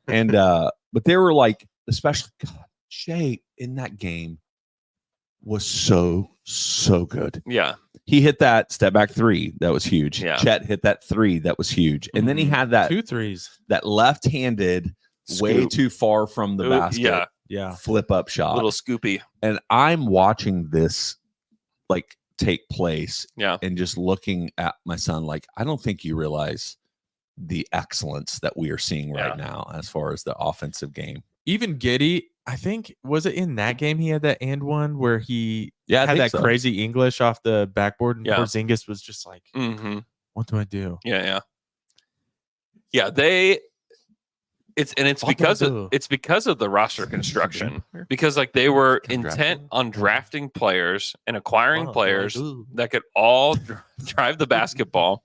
And but they were like, especially Shea in that game was so good. Yeah. He hit that step back 3 that was huge. Yeah. Chet hit that 3 that was huge, and then he had that 2 threes. that left-handed, way Scoop. too far from the Ooh, basket, Yeah. Yeah. flip up shot. Little scoopy. And I'm watching this like take place, Yeah. and just looking at my son like, I don't think you realize the excellence that we are seeing right now as far as the offensive game. Even Giddey, I think, was it in that game he had that and one where he I had think that so. crazy English off the backboard, and Yeah. Porzingis was just like, Mm-hmm. what do I do? Yeah. It's because of the roster construction, because like they were intent on drafting players and acquiring players that could all drive the basketball,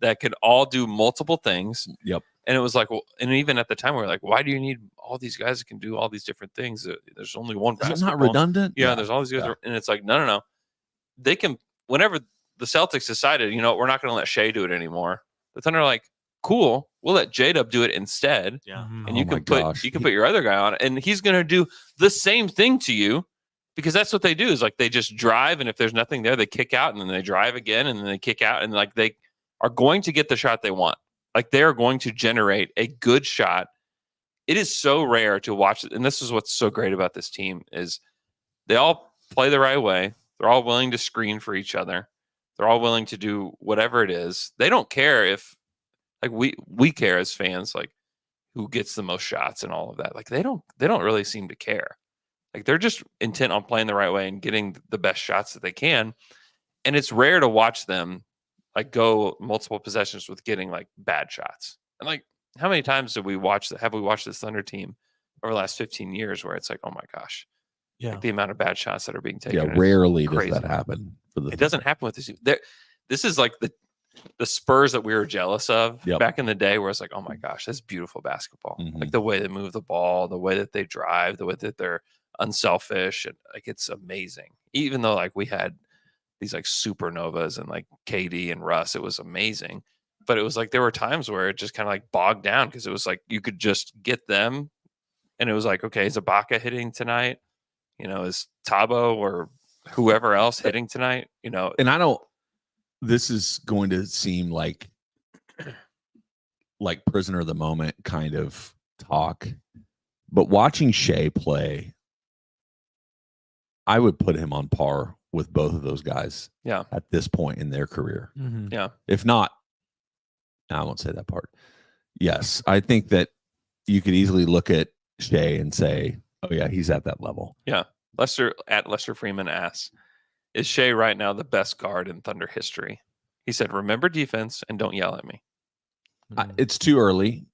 that could all do multiple things. Yep. And it was like, well, and even at the time we were like, why do you need all these guys that can do all these different things? There's only one Is it basketball. not redundant? Yeah, there's all these guys, and it's like, no. They can, whenever the Celtics decided, we're not going to let Shea do it anymore. The Thunder are like, cool, we'll let J-Dub do it instead. Yeah. And Oh you my can put gosh. put your other guy on it, and he's going to do the same thing to you, because that's what they do. Is like they just drive, and if there's nothing there, they kick out, and then they drive again, and then they kick out, and like they are going to get the shot they want. Like they are going to generate a good shot. It is so rare to watch it, and this is what's so great about this team is they all play the right way. They're all willing to screen for each other. They're all willing to do whatever it is. They don't care if, like we care as fans, like who gets the most shots and all of that. Like they don't really seem to care. Like they're just intent on playing the right way and getting the best shots that they can. And it's rare to watch them like go multiple possessions with getting like bad shots. And like how many times have we watched this Thunder team over the last 15 years where it's like, oh my gosh. Yeah. Like the amount of bad shots that are being taken. Yeah, is rarely does crazy. that happen. It doesn't happen with this. This is like the Spurs that we were jealous of back in the day, where it's like, oh my gosh, that's beautiful basketball. Mhm. Like the way they move the ball, the way that they drive, the way that they're unselfish, and like it's amazing. Even though like we had these like supernovas and like KD and Russ, it was amazing. But it was like there were times where it just kind of like bogged down, because it was like you could just get them, and it was like, okay, is Ibaka hitting tonight? Is Tabo or whoever else hitting tonight? And I don't. This is going to seem like prisoner of the moment kind of talk, but watching Shea play, I would put him on par with both of those guys. Yeah. At this point in their career, Mhm. Yeah. if not, I won't say that part. Yes, I think that you could easily look at Shea and say, "Oh yeah, he's at that level." Yeah. Lester Freeman asks, is Shea right now the best guard in Thunder history? He said, remember defense and don't yell at me. It's too early.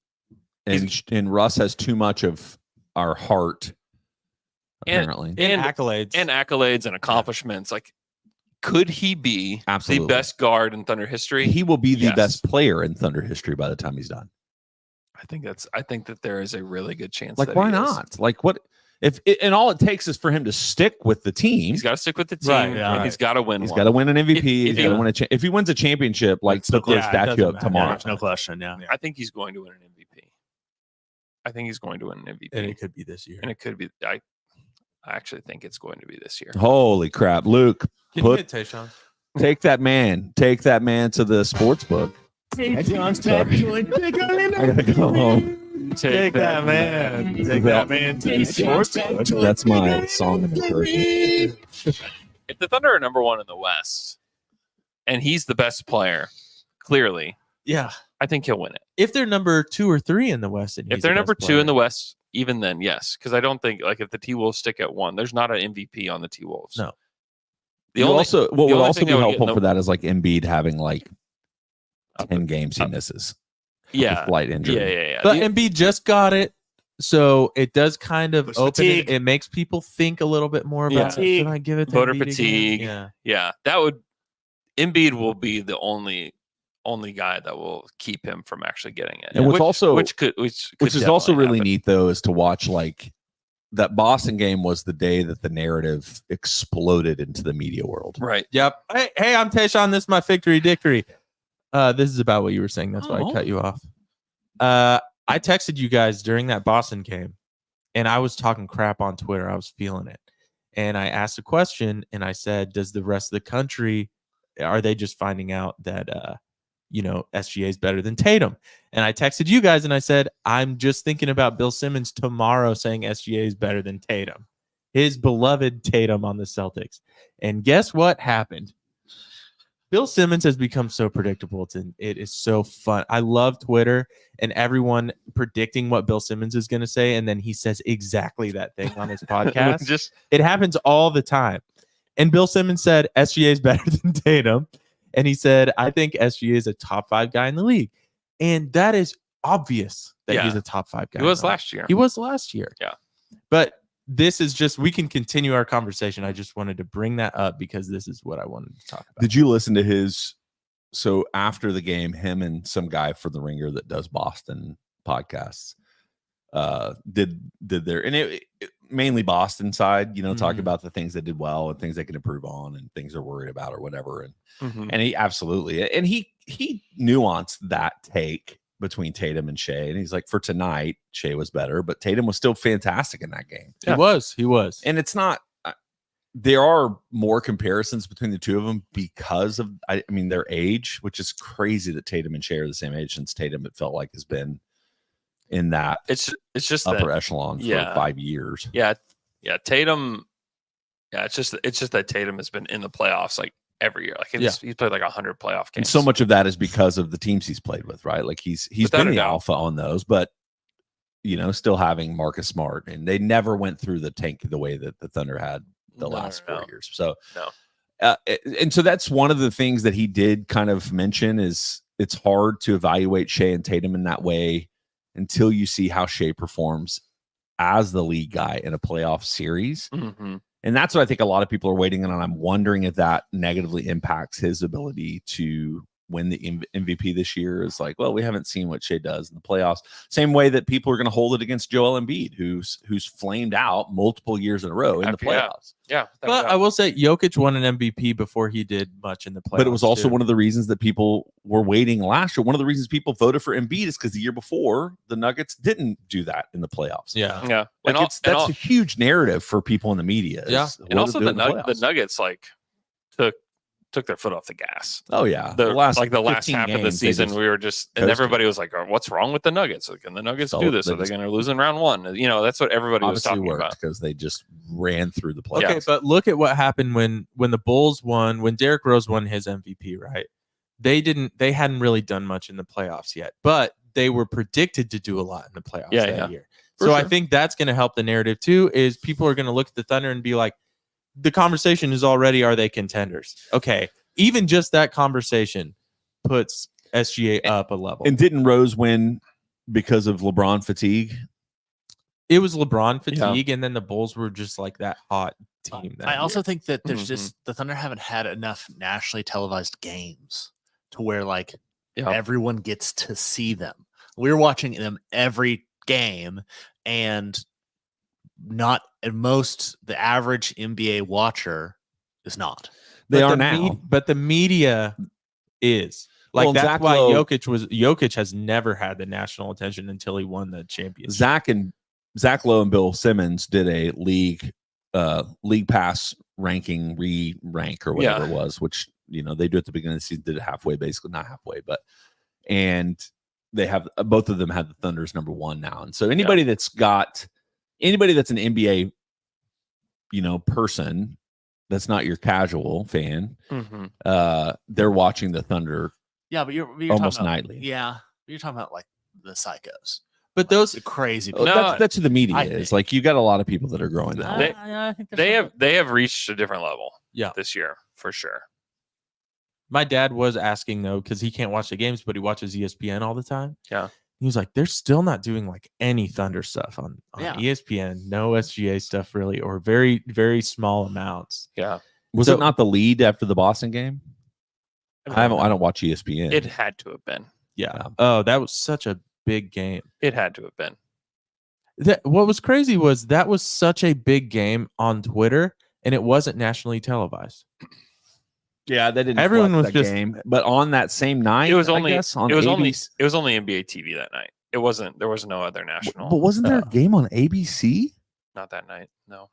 and Russ has too much of our heart, apparently, and accolades and accomplishments. Like, could he be Absolutely. the best guard in Thunder history? He will be the Yes. best player in Thunder history by the time he's done. I think that there is a really good chance. Like, that why he is. not? Like, what if? And all it takes is for him to stick with the team. He's got to stick with the team. Right, yeah. And he's got to win. He's one. got to win an MVP. He's got to he- win if he wins a championship, like It's no put their question. Yeah, it statue doesn't up matter. tomorrow. There's no question. Yeah. I think he's going to win an MVP. I think he's going to win an MVP, And it could be this year. and it could be. I actually think it's going to be this year. Holy crap, Luke! Can you get Tayshaun? Take that man to the sports book. I gotta go home. Take that man. Take that man to the sports book. That's my song of encouragement. If the Thunder are number one in the West, and he's the best player, clearly, Yeah. I think he'll win it. If they're number 2 or 3 in the West, and If they're number 2 in the West, even then, yes, because I don't think like if the T Wolves stick at 1, there's not an MVP on the T Wolves. No. What would only also thing be that would get helpful no- for that is like Embiid having like 10 games he misses. Yeah, Slight injury. yeah. But Embiid just got it, so it does kind of Push open it. fatigue. It makes people think a little bit more about Yeah. should I give it to Voter Embiid again? fatigue. Yeah. Yeah, that would. Embiid will be the only guy that will keep him from actually getting it. And what's also- which Which is also definitely really happen. neat though, is to watch like that Boston game was the day that the narrative exploded into the media world. Right. Yep. Hey, I'm Tayshaun. This is my victory dictory. This is about what you were saying. That's why I cut you off. I texted you guys during that Boston game, and I was talking crap on Twitter. I was feeling it. And I asked a question, and I said, does the rest of the country, are they just finding out that, SGA is better than Tatum? And I texted you guys, and I said, I'm just thinking about Bill Simmons tomorrow saying SGA is better than Tatum, his beloved Tatum on the Celtics. And guess what happened? Bill Simmons has become so predictable. It is so fun. I love Twitter and everyone predicting what Bill Simmons is going to say, and then he says exactly that thing on his podcast. It happens all the time. And Bill Simmons said SGA is better than Tatum, and he said, I think SGA is a top 5 guy in the league. And that is obvious that he's a top 5 guy. He was last year. He was last year. Yeah. But this is just, we can continue our conversation. I just wanted to bring that up because this is what I wanted to talk about. Did you listen to his? So after the game, him and some guy for the Ringer that does Boston podcasts did their, and it mainly Boston side, talking about the things they did well and things they can improve on and things they're worried about or whatever. And he absolutely, and he nuanced that take between Tatum and Shea, and he's like, for tonight, Shea was better, but Tatum was still fantastic in that game. He was. And it's not. There are more comparisons between the two of them because of, I mean, their age, which is crazy that Tatum and Shea are the same age, since Tatum, it felt like, has been in that It's just upper that, echelon for yeah. 5 years. Yeah. Tatum. Yeah, it's just that Tatum has been in the playoffs like every year. Like he's played like 100 playoff games. And so much of that is because of the teams he's played with, right? Like he's Without been a the doubt. alpha on those, but still having Marcus Smart, and they never went through the tank the way that the Thunder had the last 4 years. So No. And so that's one of the things that he did kind of mention is it's hard to evaluate Shea and Tatum in that way until you see how Shea performs as the lead guy in a playoff series. Mhm. And that's what I think a lot of people are waiting on. And I'm wondering if that negatively impacts his ability to win the MVP this year. Is like, well, we haven't seen what Shea does in the playoffs. Same way that people are going to hold it against Joel Embiid, who's flamed out multiple years in a row in the playoffs. Yeah. But I will say Jokic won an MVP before he did much in the playoffs. But it was also too. one of the reasons that people were waiting last year. One of the reasons people voted for Embiid is because the year before the Nuggets didn't do that in the playoffs. Yeah. Yeah. Like that's a huge narrative for people in the media. Yeah. And also the Nuggets like took their foot off the gas. Oh yeah, The last half 15 of the games, they season, just we were just, and coasted. everybody was like, oh, "What's wrong with the Nuggets? Like, can the Nuggets So do this? they Are they just- going to lose in round one?" That's what everybody was obviously talking worked about. because they just ran through the playoffs. Okay, but look at what happened when the Bulls won, when Derrick Rose won his MVP, right? They hadn't really done much in the playoffs yet, but they were predicted to do a lot in the playoffs that year. For So I sure. think that's going to help the narrative too, is people are going to look at the Thunder and be like, the conversation is already, are they contenders? Okay. Even just that conversation puts SGA up a level. And didn't Rose win because of LeBron fatigue. It was LeBron fatigue, and then the Bulls were just like that hot team. I also think that there's Mhm. just the Thunder haven't had enough nationally televised games to where like Yeah. everyone gets to see them. We're watching them every game, and not at most the average NBA watcher is not. They But are the now. but the media is like Well, that's Zach why Lowe- Jokic has never had the national attention until he won the championship. Zach Lowe and Bill Simmons did a league pass ranking re-rank or whatever it was, which they do at the beginning of the season, did it halfway, basically not halfway, but and they have both of them have the Thunder's number one now. And so anybody that's an NBA person that's not your casual fan, they're watching the Thunder Yeah, but you're almost talking about, nightly. Yeah, you're talking about like the psychos. But those The crazy Oh, people. that's who the media I is. think. Like you got a lot of people that are growing that. way. I think there's They have reached a different level. Yeah. This year for sure. My dad was asking though, because he can't watch the games, but he watches ESPN all the time. Yeah. He was like, they're still not doing like any Thunder stuff on Yeah. ESPN, no SGA stuff really, or very, very small amounts. Yeah. Was So- it not the lead after the Boston game? I don't watch ESPN. It had to have been. Yeah. Oh, that was such a big game. It had to have been. What was crazy was that was such a big game on Twitter, and it wasn't nationally televised. Yeah, they didn't. Everyone flex was that just- game, but on that same night, It was I only guess, on it was only ABC. it was only NBA TV that night. It wasn't. There was no other national. But wasn't there a game on ABC? Not that night. No.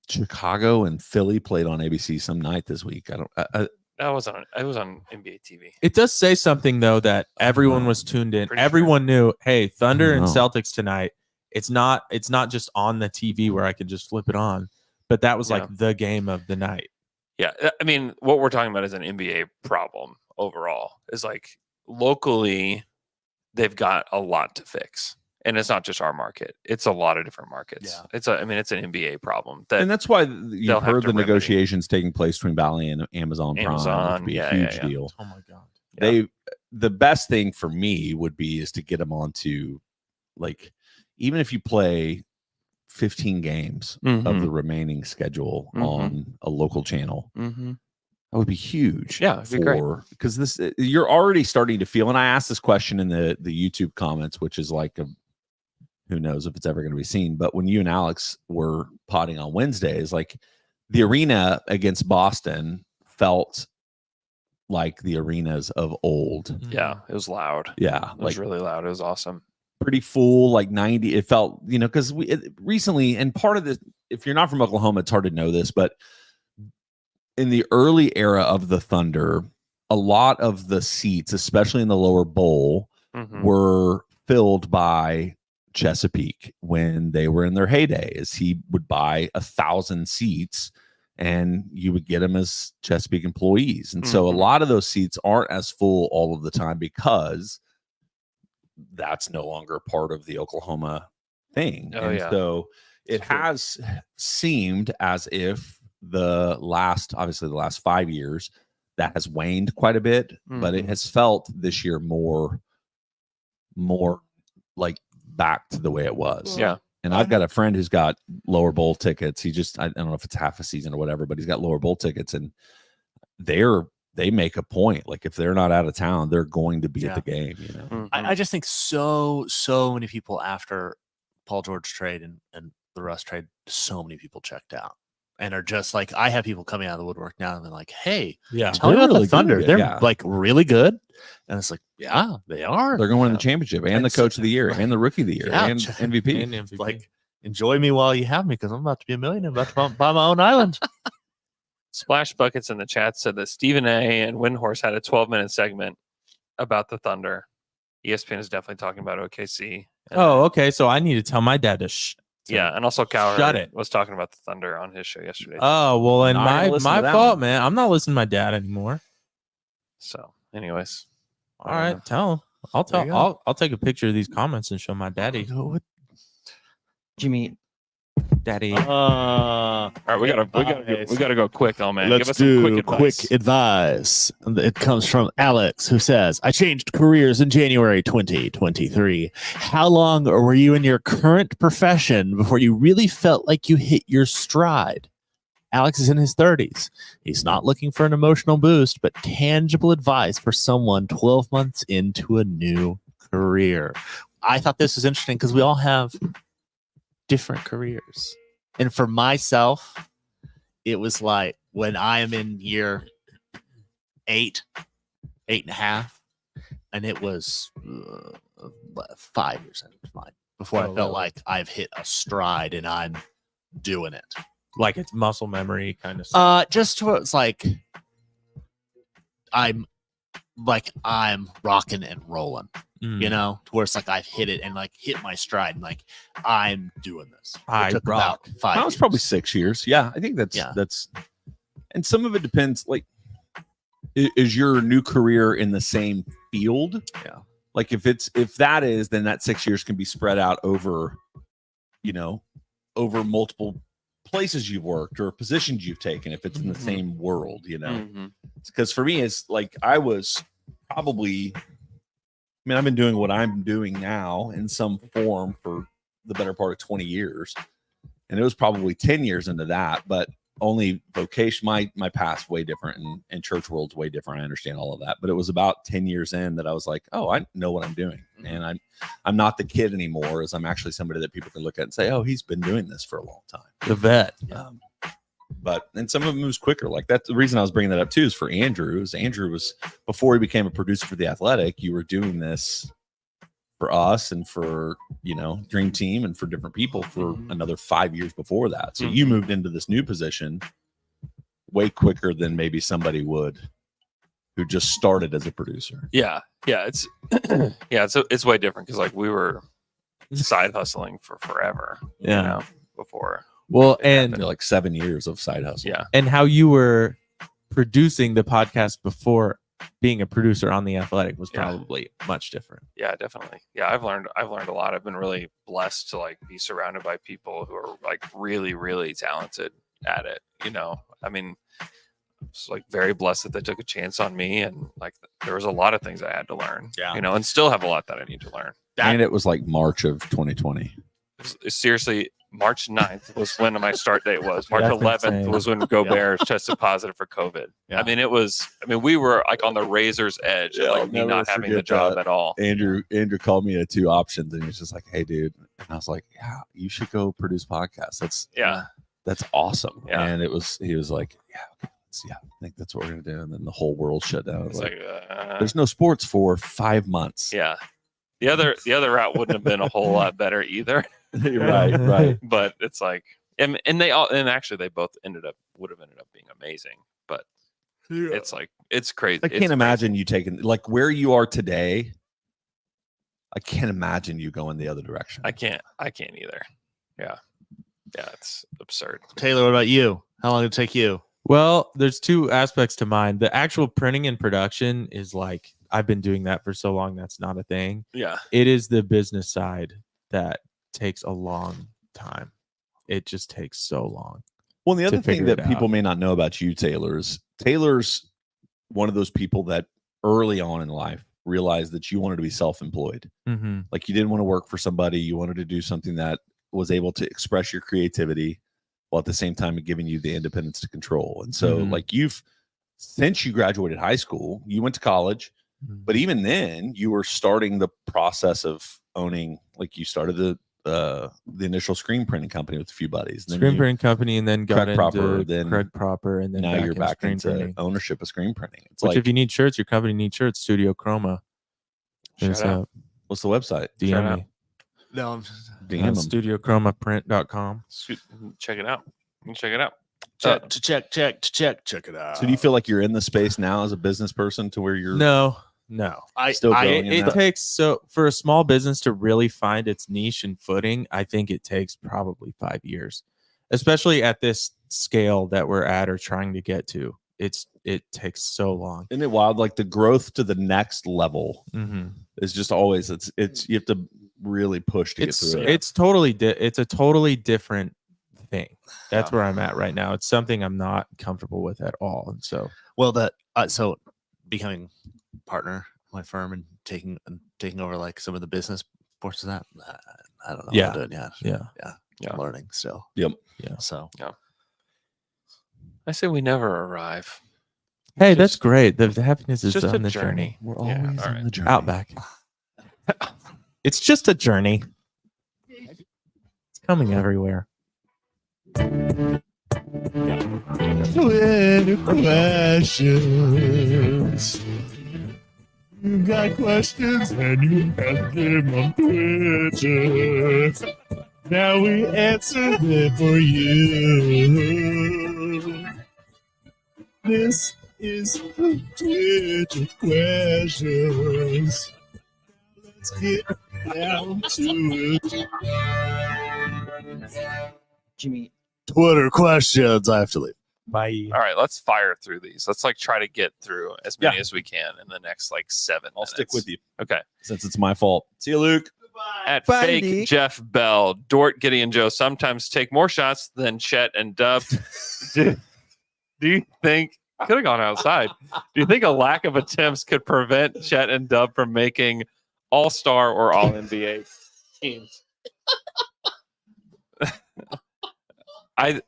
Chicago and Philly played on ABC some night this week. I don't. That was on. It was on NBA TV. It does say something though that everyone was tuned in. Pretty sure. Everyone knew, hey, Thunder and know. Celtics tonight. It's not just on the TV where I could just flip it on, but that was like the game of the night. Yeah, I mean, what we're talking about is an NBA problem overall. Is like locally, they've got a lot to fix, and it's not just our market; it's a lot of different markets. Yeah. It's an NBA problem. and that's why they'll you've have heard to the remedy. negotiations taking place between Valley and Amazon Prime. Amazon, Which would be a yeah, huge yeah. deal. Oh my god. The best thing for me would be is to get them onto, like, even if you play 15 games of the remaining schedule on a local channel, Mm-hmm. that would be huge. Yeah, it'd be great. Because this, you're already starting to feel, and I asked this question in the YouTube comments, which is like who knows if it's ever going to be seen, but when you and Alex were potting on Wednesdays, like the arena against Boston felt like the arenas of old. Yeah, it was loud. Yeah, It was really loud. It was awesome. pretty full, like 90. It felt, because recently, and part of this, if you're not from Oklahoma, it's hard to know this, but in the early era of the Thunder, a lot of the seats, especially in the lower bowl, Mhm. were filled by Chesapeake when they were in their heyday. As he would buy 1,000 seats and you would get them as Chesapeake employees. And so a Mhm. lot of those seats aren't as full all of the time because that's no longer part of the Oklahoma thing. Oh, and yeah. so it It's true. has seemed as if the last 5 years that has waned quite a bit, but it Mhm. has felt this year more like back to the way it was. Yeah. And I've got a friend who's got lower bowl tickets. I don't know if it's half a season or whatever, but he's got lower bowl tickets, and they make a point. Like if they're not out of town, they're going to be at the game. Mhm. I just think so many people after Paul George trade and the Russ trade, so many people checked out and are just like, I have people coming out of the woodwork now and they're like, hey, Yeah. tell me They're about really the Thunder. good. They're Yeah. like really good. And it's like, yeah, they are. They're going to win the championship and the It's- coach of the year and the rookie of the year Yeah. and MVP. And MVP. Like, enjoy me while you have me because I'm about to be a millionaire, about to buy my own island. Splash Buckets in the chat said that Stephen A. and Windhorse had a 12-minute segment about the Thunder. ESPN is definitely talking about OKC. And Oh, okay. So I need to tell my dad to yeah, and also Cowherd Shut it. was talking about the Thunder on his show yesterday. Oh, well, and Not gonna listen my to that fault, one. man. I'm not listening to my dad anymore. So, anyways, All right, tell him. I'll There tell. you go. I'll take a picture of these comments and show my daddy. Jimmy, Daddy. All right, we gotta go quick, though, man. Give Let's us some do quick advice. It comes from Alex, who says, I changed careers in January 2023. How long were you in your current profession before you really felt like you hit your stride? Alex is in his 30s. He's not looking for an emotional boost, but tangible advice for someone 12 months into a new career. I thought this was interesting because we all have different careers. And for myself, it was like when I am in year 8 and a half, and it was 5 years before I felt like I've hit a stride and I'm doing it. Like it's muscle memory kind of stuff. Just where it's like I'm rocking and rolling. You know, to where it's like I've hit it and like hit my stride and like I'm doing this. I took rock. about 5 That was years. probably 6 years. Yeah, I think that's, and some of it depends. Like, is your new career in the same field? Yeah. Like if that is, then that 6 years can be spread out over, over multiple places you've worked or positions you've taken. If it's in the same world, because for me, it's like I was probably. I mean, I've been doing what I'm doing now in some form for the better part of 20 years. And it was probably 10 years into that, but only vocation, my past way different and church world's way different. I understand all of that, but it was about 10 years in that I was like, oh, I know what I'm doing. And I'm not the kid anymore, as I'm actually somebody that people can look at and say, oh, he's been doing this for a long time. The vet. And some of them moves quicker. Like that's the reason I was bringing that up too, is for Andrew. Andrew was, before he became a producer for The Athletic, you were doing this for us and for, Dream Team and for different people for another 5 years before that. So you moved into this new position way quicker than maybe somebody would who just started as a producer. Yeah, it's it's way different because like we were side hustling for forever. Before. Well, and like 7 years of side hustle. Yeah, and how you were producing the podcast before being a producer on The Athletic was probably much different. Yeah, definitely. Yeah, I've learned a lot. I've been really blessed to like be surrounded by people who are like really, really talented at it. I mean, it's like very blessed that they took a chance on me, and like there was a lot of things I had to learn. Yeah, and still have a lot that I need to learn. And it was like March of 2020. Seriously, March 9th was when my start date was. March 11th was when Go Bears tested positive for COVID. Yeah. We were like on the razor's edge of like me not having the job at all. Andrew called me at 2 options and he was just like, hey dude. And I was like, yeah, you should go produce podcasts. That's awesome. Yeah. And he was like, I think that's what we're going to do. And then the whole world shut down. It's like there's no sports for 5 months. Yeah. The other route wouldn't have been a whole lot better either. right. But it's like, and actually they both would have ended up being amazing. But it's like, it's crazy. I can't imagine you taking like where you are today. I can't imagine you going the other direction. I can't either. Yeah, it's absurd. Taylor, what about you? How long did it take you? Well, there's 2 aspects to mine. The actual printing and production is like, I've been doing that for so long. That's not a thing. Yeah. It is the business side that takes a long time. It just takes so long. Well, the other thing that people may not know about you, Taylor's one of those people that early on in life realized that you wanted to be self-employed. Mm-hmm. Like you didn't want to work for somebody. You wanted to do something that was able to express your creativity while at the same time giving you the independence to control. And so like since you graduated high school, you went to college, but even then you were starting the process of owning, like you started the initial screen printing company with a few buddies. And screen printing company, and then got into Craig Proper, and then now you're back into printing. ownership of screen printing. It's Which, like, if you need shirts, your company needs shirts. Studio Chroma. Shout out. What's the website? DM me. No, I'm DM them. StudioChromaPrint.com. Check it out. You can check it out. check it out. So do you feel like you're in the space now as a business person to where you're No. still growing in It that? takes for a small business to really find its niche and footing. I think it takes probably 5 years, especially at this scale that we're at or trying to get to. It takes so long. Isn't it wild? Like the growth to the next level is just always it's you have to really push to get through it. It's a totally different thing. That's where I'm at right now. It's something I'm not comfortable with at all. And so, Well, that so becoming partner of my firm and taking over like some of the business portions of that. I don't know. Yeah. How to do it yet. yeah. I'm learning still. Yep. Yeah. So I say we never arrive. Hey, Just- that's great. The happiness is It's just on a the journey. We're Yeah, always all on right. the journey. Outback. It's just a journey. It's coming everywhere. Twitter questions. You got questions and you have them on Twitter. Now we answer them for you. This is Twitter questions. Let's get down to it. Jimmy. Twitter questions. I have to leave. Bye. All right, let's fire through these. Let's like try to get through as many as we can in the next like 7 I'll stick with you Okay. since it's my fault. See you, Luke. At Bye, fake Nick. Jeff Bell, Dort, Giddy, and Joe sometimes take more shots than Chet and Dub. do you think could have gone outside? Do you think a lack of attempts could prevent Chet and Dub from making All-Star or All NBA teams? I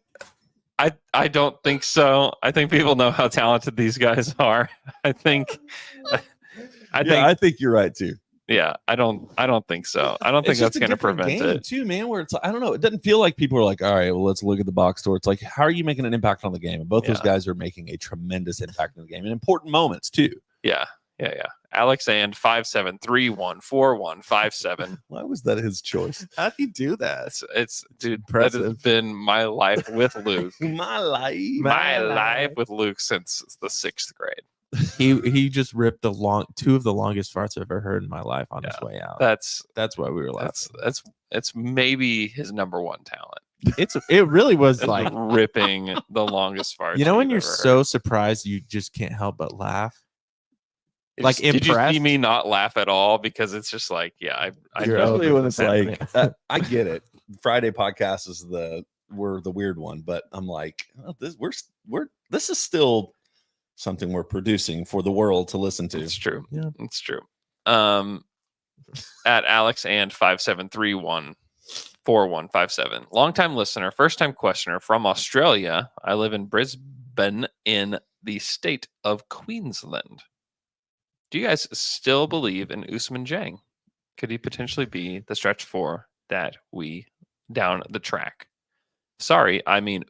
don't think so. I think people know how talented these guys are. I think I think you're right too. yeah, I don't think so. I don't think It's just that's a going to different prevent game it. too, man. Where it's I don't know. It doesn't feel like people are like, all right, well, let's look at the box score. It's like, how are you making an impact on the game? And both those Yeah. guys are making a tremendous impact on the game in important moments too. Yeah. Alex and 573144157. Why was that his choice? How do you do that? It's dude, that has been my life with Luke. My life. my life with Luke since the 6th grade. He just ripped two of the longest farts I've ever heard in my life on his way out. That's why we were laughing. it's maybe his number one talent. It really was Is like, ripping the longest farts. you know, when you've you're ever so heard. surprised you just can't help but laugh. like Did you see impressed? me not laugh at all? Because it's just like, yeah, I You're know over Especially when this it's is like, happening. I get it. Friday podcast is we're the weird one, but I'm like, oh, this is still something we're producing for the world to listen to. It's true. Yeah. It's true. At Alex and 573144157. Longtime listener, first time questioner from Australia. I live in Brisbane in the state of Queensland. Do you guys still believe in Usman Jang? Could he potentially be the stretch four that we down the track? Sorry, I mean,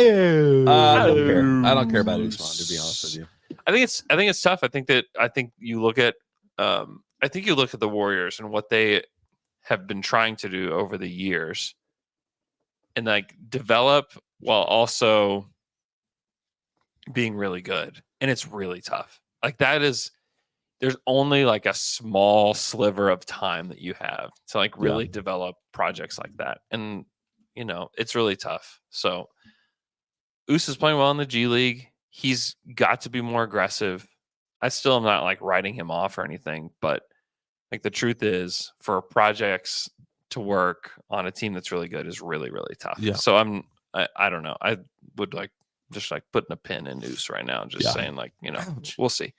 I don't care. I don't care about Usman, to be honest with you. I think it's tough. I think you look at the Warriors and what they have been trying to do over the years and like develop while also being really good. And it's really tough. Like there's only like a small sliver of time that you have to like really develop projects like that. And you know, it's really tough. So Us is playing well in the G League. He's got to be more aggressive. I still am not like writing him off or anything, but like the truth is for projects to work on a team that's really good is really, really tough. Yeah. So I don't know. I would like just like putting a pin in Us right now and just saying like, you know, we'll see.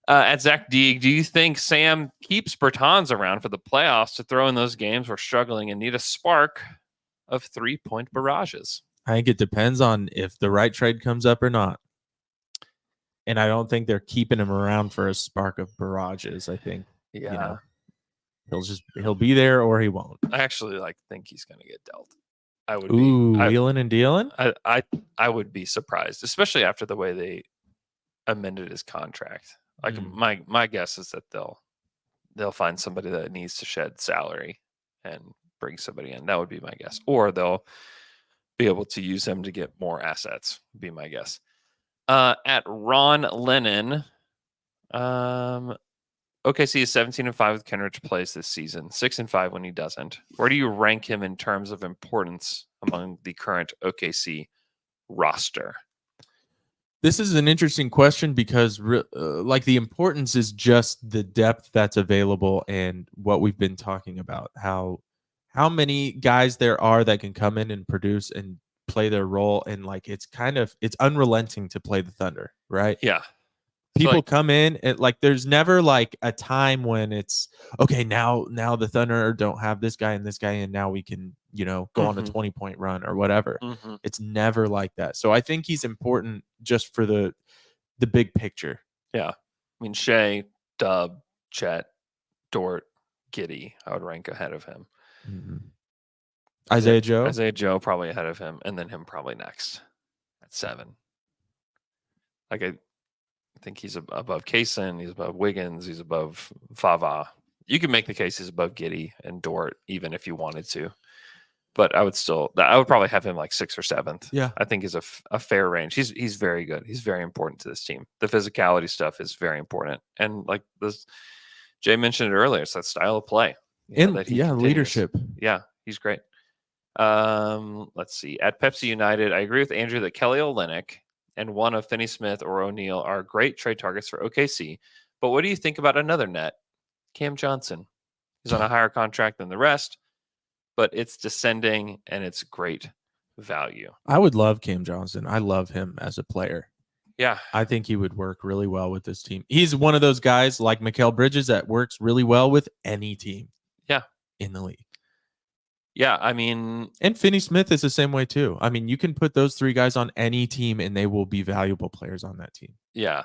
At Zach Deeg, do you think Sam keeps Bertans around for the playoffs to throw in those games we're struggling and need a spark of 3-point barrages? I think it depends on if the right trade comes up or not. And I don't think they're keeping him around for a spark of barrages. I think Yeah. he'll be there or he won't. I actually like think he's going to get dealt. I would Ooh, be wheeling and dealing. I would be surprised, especially after the way they amended his contract. Like my guess is that they'll find somebody that needs to shed salary and bring somebody in. That would be my guess. Or they'll be able to use them to get more assets, would be my guess. At Ron Lennon, OKC is 17-5 with Kenrich plays this season, 6-5 when he doesn't. Where do you rank him in terms of importance among the current OKC roster? This is an interesting question because like the importance is just the depth that's available and what we've been talking about, how how many guys there are that can come in and produce and play their role, and like it's unrelenting to play the Thunder, right? Yeah. People like- come in and like there's never like a time when it's okay, now the Thunder don't have this guy and now we can, go on a 20-point run or whatever. Mhm. It's never like that. So I think he's important just for the big picture. Yeah. I mean, Shea, Dub, Chet, Dort, Giddy, I would rank ahead of him. Isaiah Joe? Isaiah Joe probably ahead of him, and then him probably next at 7. Like I think he's above Kaysen, he's above Wiggins, he's above Fava. You can make the case he's above Giddy and Dort, even if you wanted to. But I would probably have him like 6th or 7th. Yeah. I think is a fair range. He's very good. He's very important to this team. The physicality stuff is very important. And like Jay mentioned it earlier, it's that style of play. That he continues. Leadership. Yeah, he's great. Let's see. At Pepsi United, I agree with Andrew that Kelly Olynyk and one of Finney-Smith or O'Neal are great trade targets for OKC. But what do you think about another net? Cam Johnson. He's on a higher contract than the rest, but it's descending and it's great value. I would love Cam Johnson. I love him as a player. Yeah. I think he would work really well with this team. He's one of those guys like Mikal Bridges that works really well with any team. Yeah. In the league. Yeah, I mean, and Finney-Smith is the same way too. I mean, you can put those 3 guys on any team and they will be valuable players on that team. Yeah.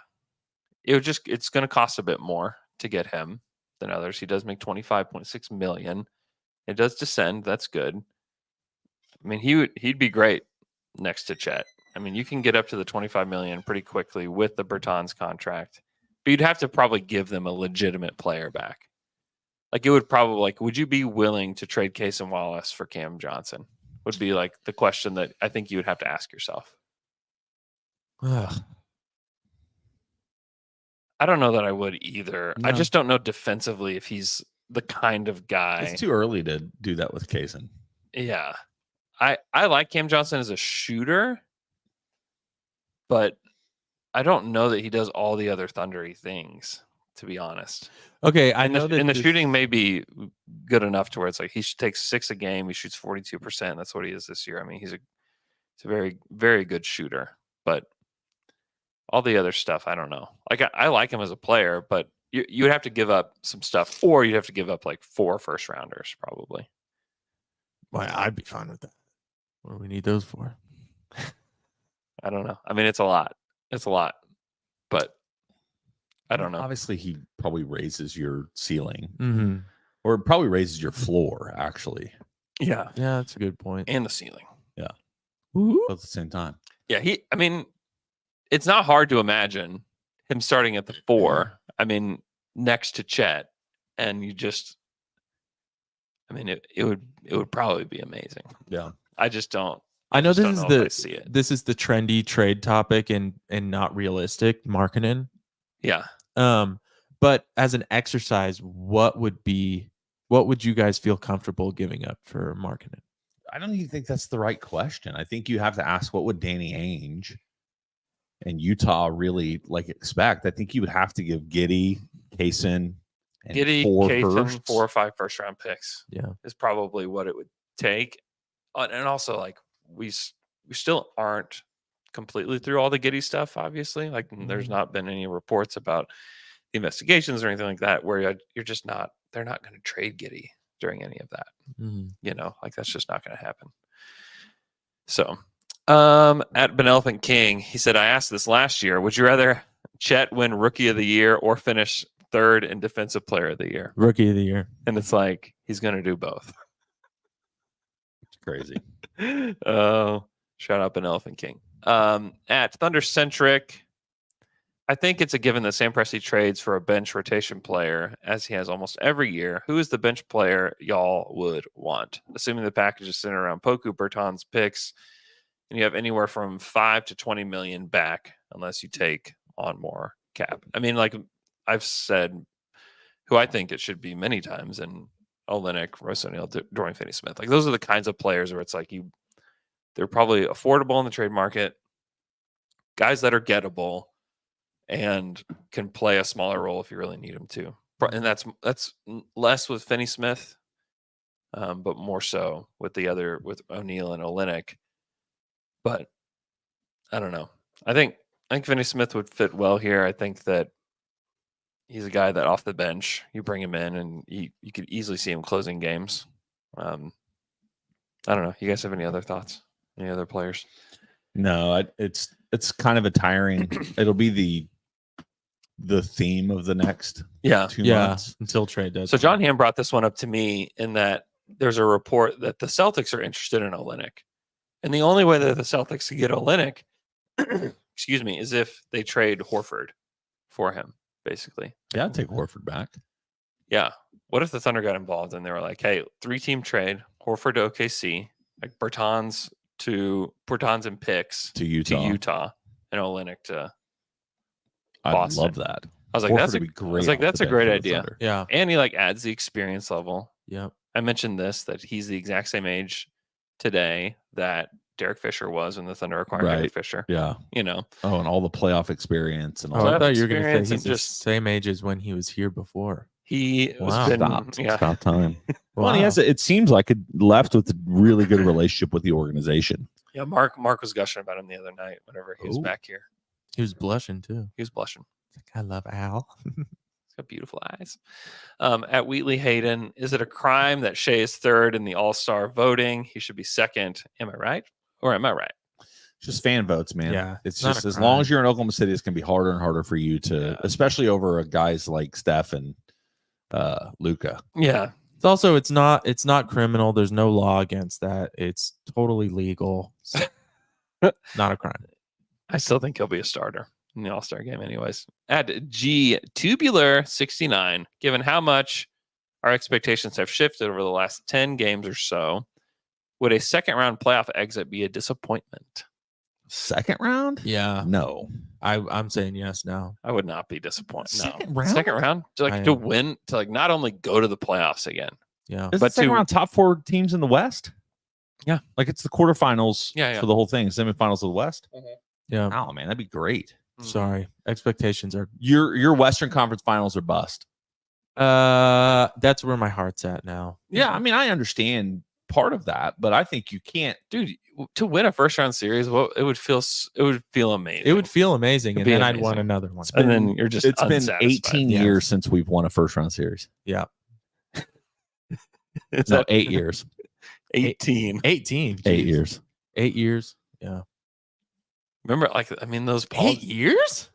It's going to cost a bit more to get him than others. He does make $25.6 million. It does descend. That's good. I mean, he'd be great next to Chet. I mean, you can get up to the $25 million pretty quickly with the Bertans contract, but you'd have to probably give them a legitimate player back. Like it would probably would you be willing to trade Case and Wallace for Cam Johnson? Would be like the question that I think you would have to ask yourself. Ugh. I don't know that I would either. No. I just don't know defensively if he's the kind of guy. It's too early to do that with Kaysen. Yeah. I like Cam Johnson as a shooter, but I don't know that he does all the other thundery things, to be honest. Okay, I know that and the shooting may be good enough to where it's like he takes 6 a game, he shoots 42%. That's what he is this year. I mean, he's a very, very good shooter, but all the other stuff, I don't know. Like I like him as a player, but you would have to give up some stuff, or you'd have to give up like 4 first rounders probably. Well, I'd be fine with that. What do we need those for? I don't know. I mean, it's a lot. It's a lot, but I don't know. Obviously, he probably raises your ceiling, Mm-hmm. or probably raises your floor. Actually, Yeah, Yeah, that's a good point. and the ceiling. both at the same time. Yeah, I mean, it's not hard to imagine him starting at the 4. I mean, next to Chet, and you just, I mean, it would probably be amazing. Yeah, I just don't. I know just this don't is know if I see it. this is the trendy trade topic and not realistic marketing. Yeah, But as an exercise, what would you guys feel comfortable giving up for marketing? I don't even think that's the right question. I think you have to ask, what would Danny Ainge and Utah really expect? I think you would have to give Giddy, Kaysen, and Giddy, 4 Kaysen, firsts. 4 or 5 first round picks. Yeah. Is probably what it would take. And also, like we still aren't completely through all the Giddy stuff. Obviously, like there's not been any reports about the investigations or anything like that where you're just not. They're not going to trade Giddy during any of that. You know, like that's just not going to happen. So, at Benevolent King, he said, I asked this last year. Would you rather Chet win Rookie of the Year or finish 3rd in Defensive Player of the Year? Rookie of the Year. And it's like he's going to do both. It's crazy. Oh, shout out Benevolent King. At Thunder Centric, I think it's a given that Sam Presti trades for a bench rotation player, as he has almost every year. Who is the bench player y'all would want? Assuming the package is centered around Poku, Bertans picks, and you have anywhere from 5 to 20 million back, unless you take on more cap. I mean, like I've said, who I think it should be many times, and Olynyk, Royce O'Neal, Dorian Finney-Smith. Like those are the kinds of players where it's like they're probably affordable in the trade market, guys that are gettable, and can play a smaller role if you really need them to. And that's less with Finney-Smith but more so with O'Neal and Olynyk. But I don't know. I think Finney Smith would fit well here. I think that he's a guy that off the bench, you bring him in and you could easily see him closing games. I don't know. You guys have any other thoughts? Any other players? No, it's kind of a tiring. It'll be the theme of the next 2 months until trade does. So John Hamm brought this one up to me in that there's a report that the Celtics are interested in Olynyk, and the only way that the Celtics can get Olynyk, excuse me, is if they trade Horford for him. Basically, Yeah, I'd take Horford back. yeah. What if the Thunder got involved and they were like, "Hey, 3-team trade, Horford to OKC, like Bertans and picks To Utah. and Olynyk to I'd Boston." love that. I was like, Horford "That's would be great. I was like, off the that's a bench great for the idea." Thunder. Yeah. And he like adds the experience level. Yep. I mentioned this that he's the exact same age today that Derek Fisher was when the Thunder acquired Derek Right. Fisher. Yeah. You know, Oh, and all the playoff experience and all Oh, I Playoff that. thought you were going to experience say and he's the same age as when he was here before. he was Wow. been Stop time. Well, and he Wow. has. It seems like it left with a really good relationship with the organization. Yeah, Mark was gushing about him the other night whenever he was Ooh. back here. He was blushing too. He was blushing. I love Al. He's got beautiful eyes. At Wheatley Hayden, is it a crime that Shea is third in the All-Star voting? He should be second. Am I right? Or am I right? Just fan votes, man. Yeah, It's it's not just a as long crime. as you're in Oklahoma City, it's gonna be harder and harder for you to, especially over guys like Steph and Luca. Yeah. It's not criminal. There's no law against that. It's totally legal. So, not a crime. I still think he'll be a starter in the All-Star game anyways. At G Tubular 69, given how much our expectations have shifted over the last 10 games or so, would a second round playoff exit be a disappointment? Second round? Yeah. No. I'm saying yes now. I would not be disappointed. No. Second round? Second round to I to am. win, to like not only go to the playoffs again. Yeah. Is But the second to- round top 4 teams in the West? Yeah. Like it's the quarterfinals Yeah. for the whole thing, semifinals of the West. Yeah. Oh man, that'd be great. Sorry. Expectations are Your Western Conference Finals are bust. that's where my heart's at now. Yeah, I mean, I understand part of that, but I think you can't. Dude, to win a first round series, it would feel amazing. It would feel amazing, It'd and be then I'd want amazing. another one. and then you're just It's been unsatisfied. 18 Yeah. years since we've won a first round series. Yeah. Is No, that 8 years. 18? 18. 8 Jeez. years. 8 years. Yeah. Remember, those Paul 8 years?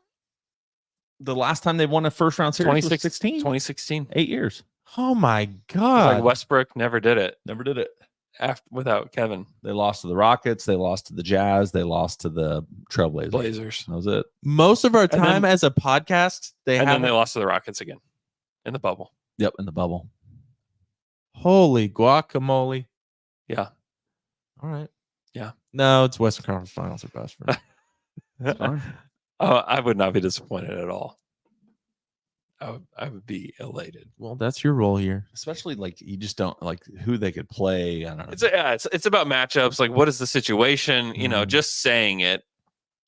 The last time they won a first round series was 16. 2016. 8 years. Oh my It's god. like Westbrook never did it Never did it. without Kevin. They lost to the Rockets. They lost to the Jazz. They lost to the Trailblazers. Blazers. That was it. Most of our then- time as a podcast, they And have then they lost to the Rockets again in the bubble. Yep, in the bubble. holy guacamole. Yeah. All right. Yeah. No, it's Western Conference Finals are best for me. Fine. Oh, I would not be disappointed at all. I would be elated. Well, that's your role here. Especially like you just don't like who they could play. I don't know. It's about matchups. Like, what is the situation? You know, Mhm. just saying it.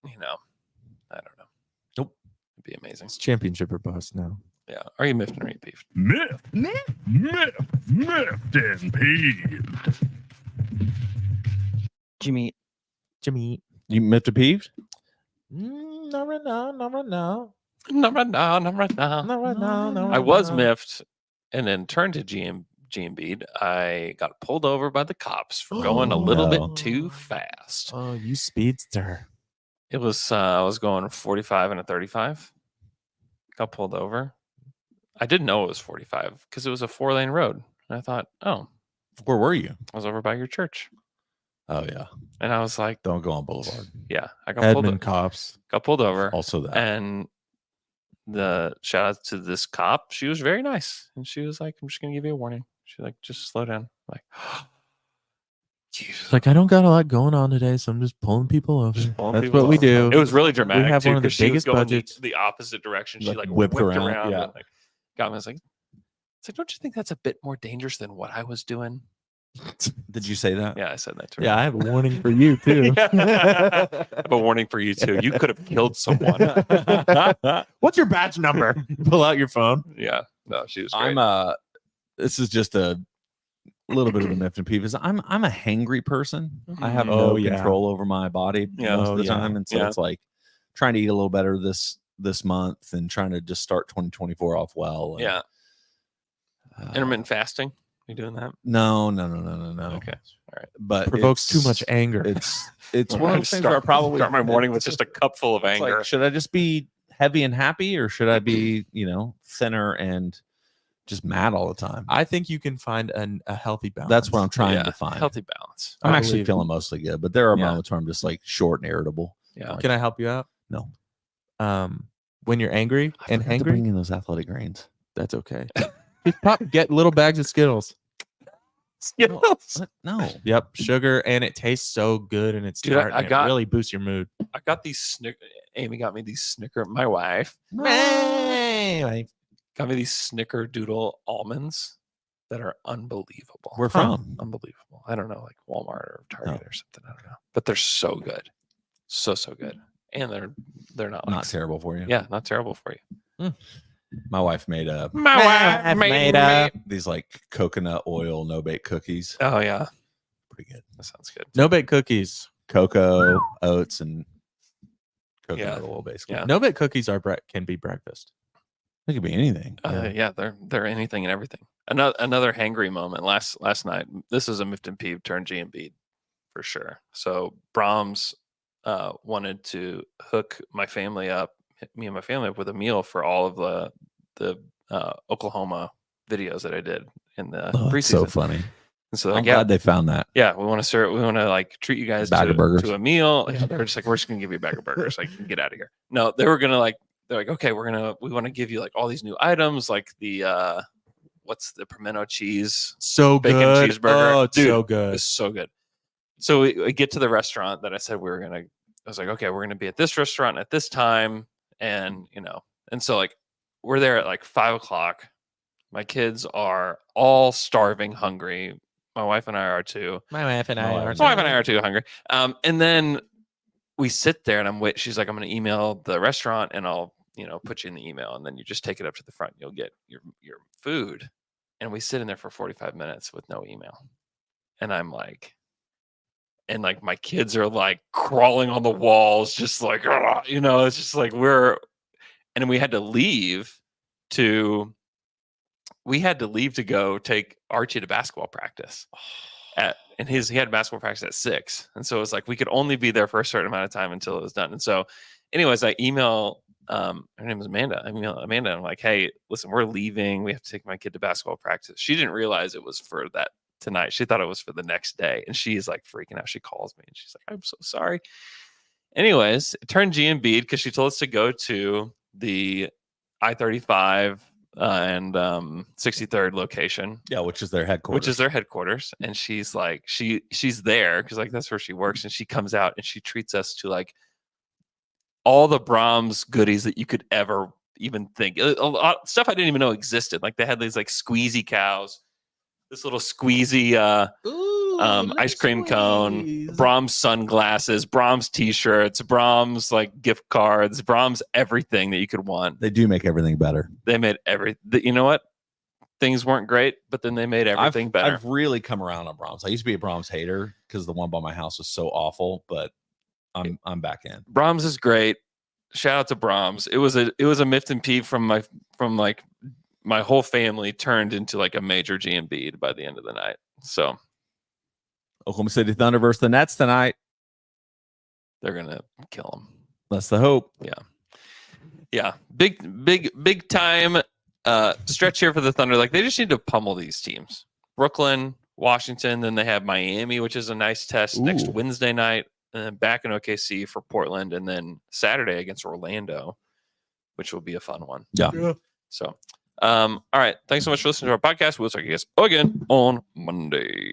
I don't know. Nope. It'd be amazing. It's championship or bust now. Yeah. Are you miffed and are you beefed? Miffed and peeved. Jimmy, You miffed or peeved? Not right now. Not right now. Not right now. Not right now. Not right now. Not I right was now. miffed and then turned to GMB. I got pulled over by the cops for going a little no. bit too fast. Oh, you speedster. It was I was going 45 and a 35. Got pulled over. I didn't know it was 45 because it was a 4-lane road. And I thought, oh, Where were you? I was over by your church. Oh yeah. And I was like, Don't go on Boulevard. yeah, I got Edmond cops. pulled over. Also that. And the shout out to this cop. She was very nice. And she was like, I'm just gonna give you a warning. She's like, just slow down. I'm like, Jesus. Like, I don't got a lot going on today, so I'm just pulling people over. pulling That's people what we over. do. It was really dramatic. have too, one of the 'cause she was biggest going budgets. the opposite direction. She Like, like whipped whipped around, around. yeah. And, like, got me. I was like, it's like, don't you think that's a bit more dangerous than what I was doing? Did you say that? Yeah, I said that to her. Yeah, I have a warning for you too. I have a warning for you too. You could have killed someone. What's your badge number? Pull out your phone. Yeah. No, she was great. I'm this is just a little bit of the miffed and peeve is I'm a hangry person. I have no control over my body most of the time, and so it's like trying to eat a little better this month and trying to just start 2024 off well. And, intermittent fasting. You doing that? No. Okay, all right. But Provokes too much anger. It's one of those things where I probably start my morning with just a cup full of anger. Like, should I just be heavy and happy, or should I be thinner and just mad all the time? I think you can find a healthy balance. That's what I'm trying to find. Healthy balance. I'm actually feeling mostly good, but there are moments where I'm just like short and irritable. Yeah. Can I help you out? No. When you're angry and hangry, bring in those athletic greens. that's okay. Just get little bags of Skittles. Skittles. No. Yep, sugar, and it tastes so good, and it's Dude, tart, I and got- it really boosts your mood. I got these Amy got me these my wife got me these snickerdoodle almonds that are unbelievable. Where from? Unbelievable. I don't know, like Walmart or Target or something. I don't know, but they're so good, so good, and they're not Not terrible for you. Yeah, not terrible for you. My wife made these like coconut oil no bake cookies. Oh yeah, Pretty good. that sounds good. No bake cookies. Cocoa, oats, and coconut oil, basically. Yeah. No bake cookies can be breakfast. It could be anything. Yeah, they're anything and everything. Another hangry moment last night. This is a miffed and peeve turn G and B for sure. So Brahms wanted to hook my family up, me and my family up with a meal for all of the Oklahoma videos that I did in the preseason. So funny. And so I'm glad they found that. Yeah, we want to like treat you guys Bag of burgers. to a meal. Yeah, they're just like, we're just gonna give you a bag of burgers, like get out of here. No, they were gonna they're like, okay, we want to give you like all these new items, like the what's the pimento cheese So bacon good. cheeseburger. Oh, it's Dude, so good. it's so good. So we get to the restaurant that I said I was like, okay, we're gonna be at this restaurant at this time, and and so like we're there at like 5:00. My kids are all starving, hungry. My wife and I are too. My wife and I are too hungry. And then we sit there and I'm waiting. She's like, I'm going to email the restaurant and I'll, put you in the email, and then you just take it up to the front. You'll get your food. And we sit in there for 45 minutes with no email. And I'm like, my kids are like crawling on the walls, just like, it's just like and we had to leave to go take Archie to basketball practice and he had basketball practice at 6. And so it was like, we could only be there for a certain amount of time until it was done. And so anyways, I email, her name is Amanda. I email Amanda. I'm like, hey, listen, we're leaving. We have to take my kid to basketball practice. She didn't realize it was for that tonight. She thought it was for the next day. And she's like freaking out. She calls me and she's like, I'm so sorry. Anyways, it turned G and B because she told us to go to the I-35 and 63rd location, which is their headquarters. And she's like, she's there because like that's where she works, and she comes out and she treats us to like all the Brahms goodies that you could ever even think. A lot stuff I didn't even know existed. Like they had these like squeezy cows, this little squeezy ice cream cone, Brahms sunglasses, Brahms t-shirts, Brahms like gift cards, Brahms everything that you could want. They do make everything better. They made you know what? Things weren't great, but then they made everything better. I've really come around on Brahms. I used to be a Brahms hater because the one by my house was so awful, but I'm back in. Brahms is great. Shout out to Brahms. It was a miffed and peeve from my whole family turned into like a major G&B by the end of the night. So Oklahoma City Thunder versus the Nets tonight. They're gonna kill them. That's the hope. Yeah. Big time stretch here for the Thunder. Like they just need to pummel these teams. Brooklyn, Washington, then they have Miami, which is a nice test next Wednesday night, and then back in OKC for Portland, and then Saturday against Orlando, which will be a fun one. Yeah. So, all right. Thanks so much for listening to our podcast. We'll talk to you guys again on Monday.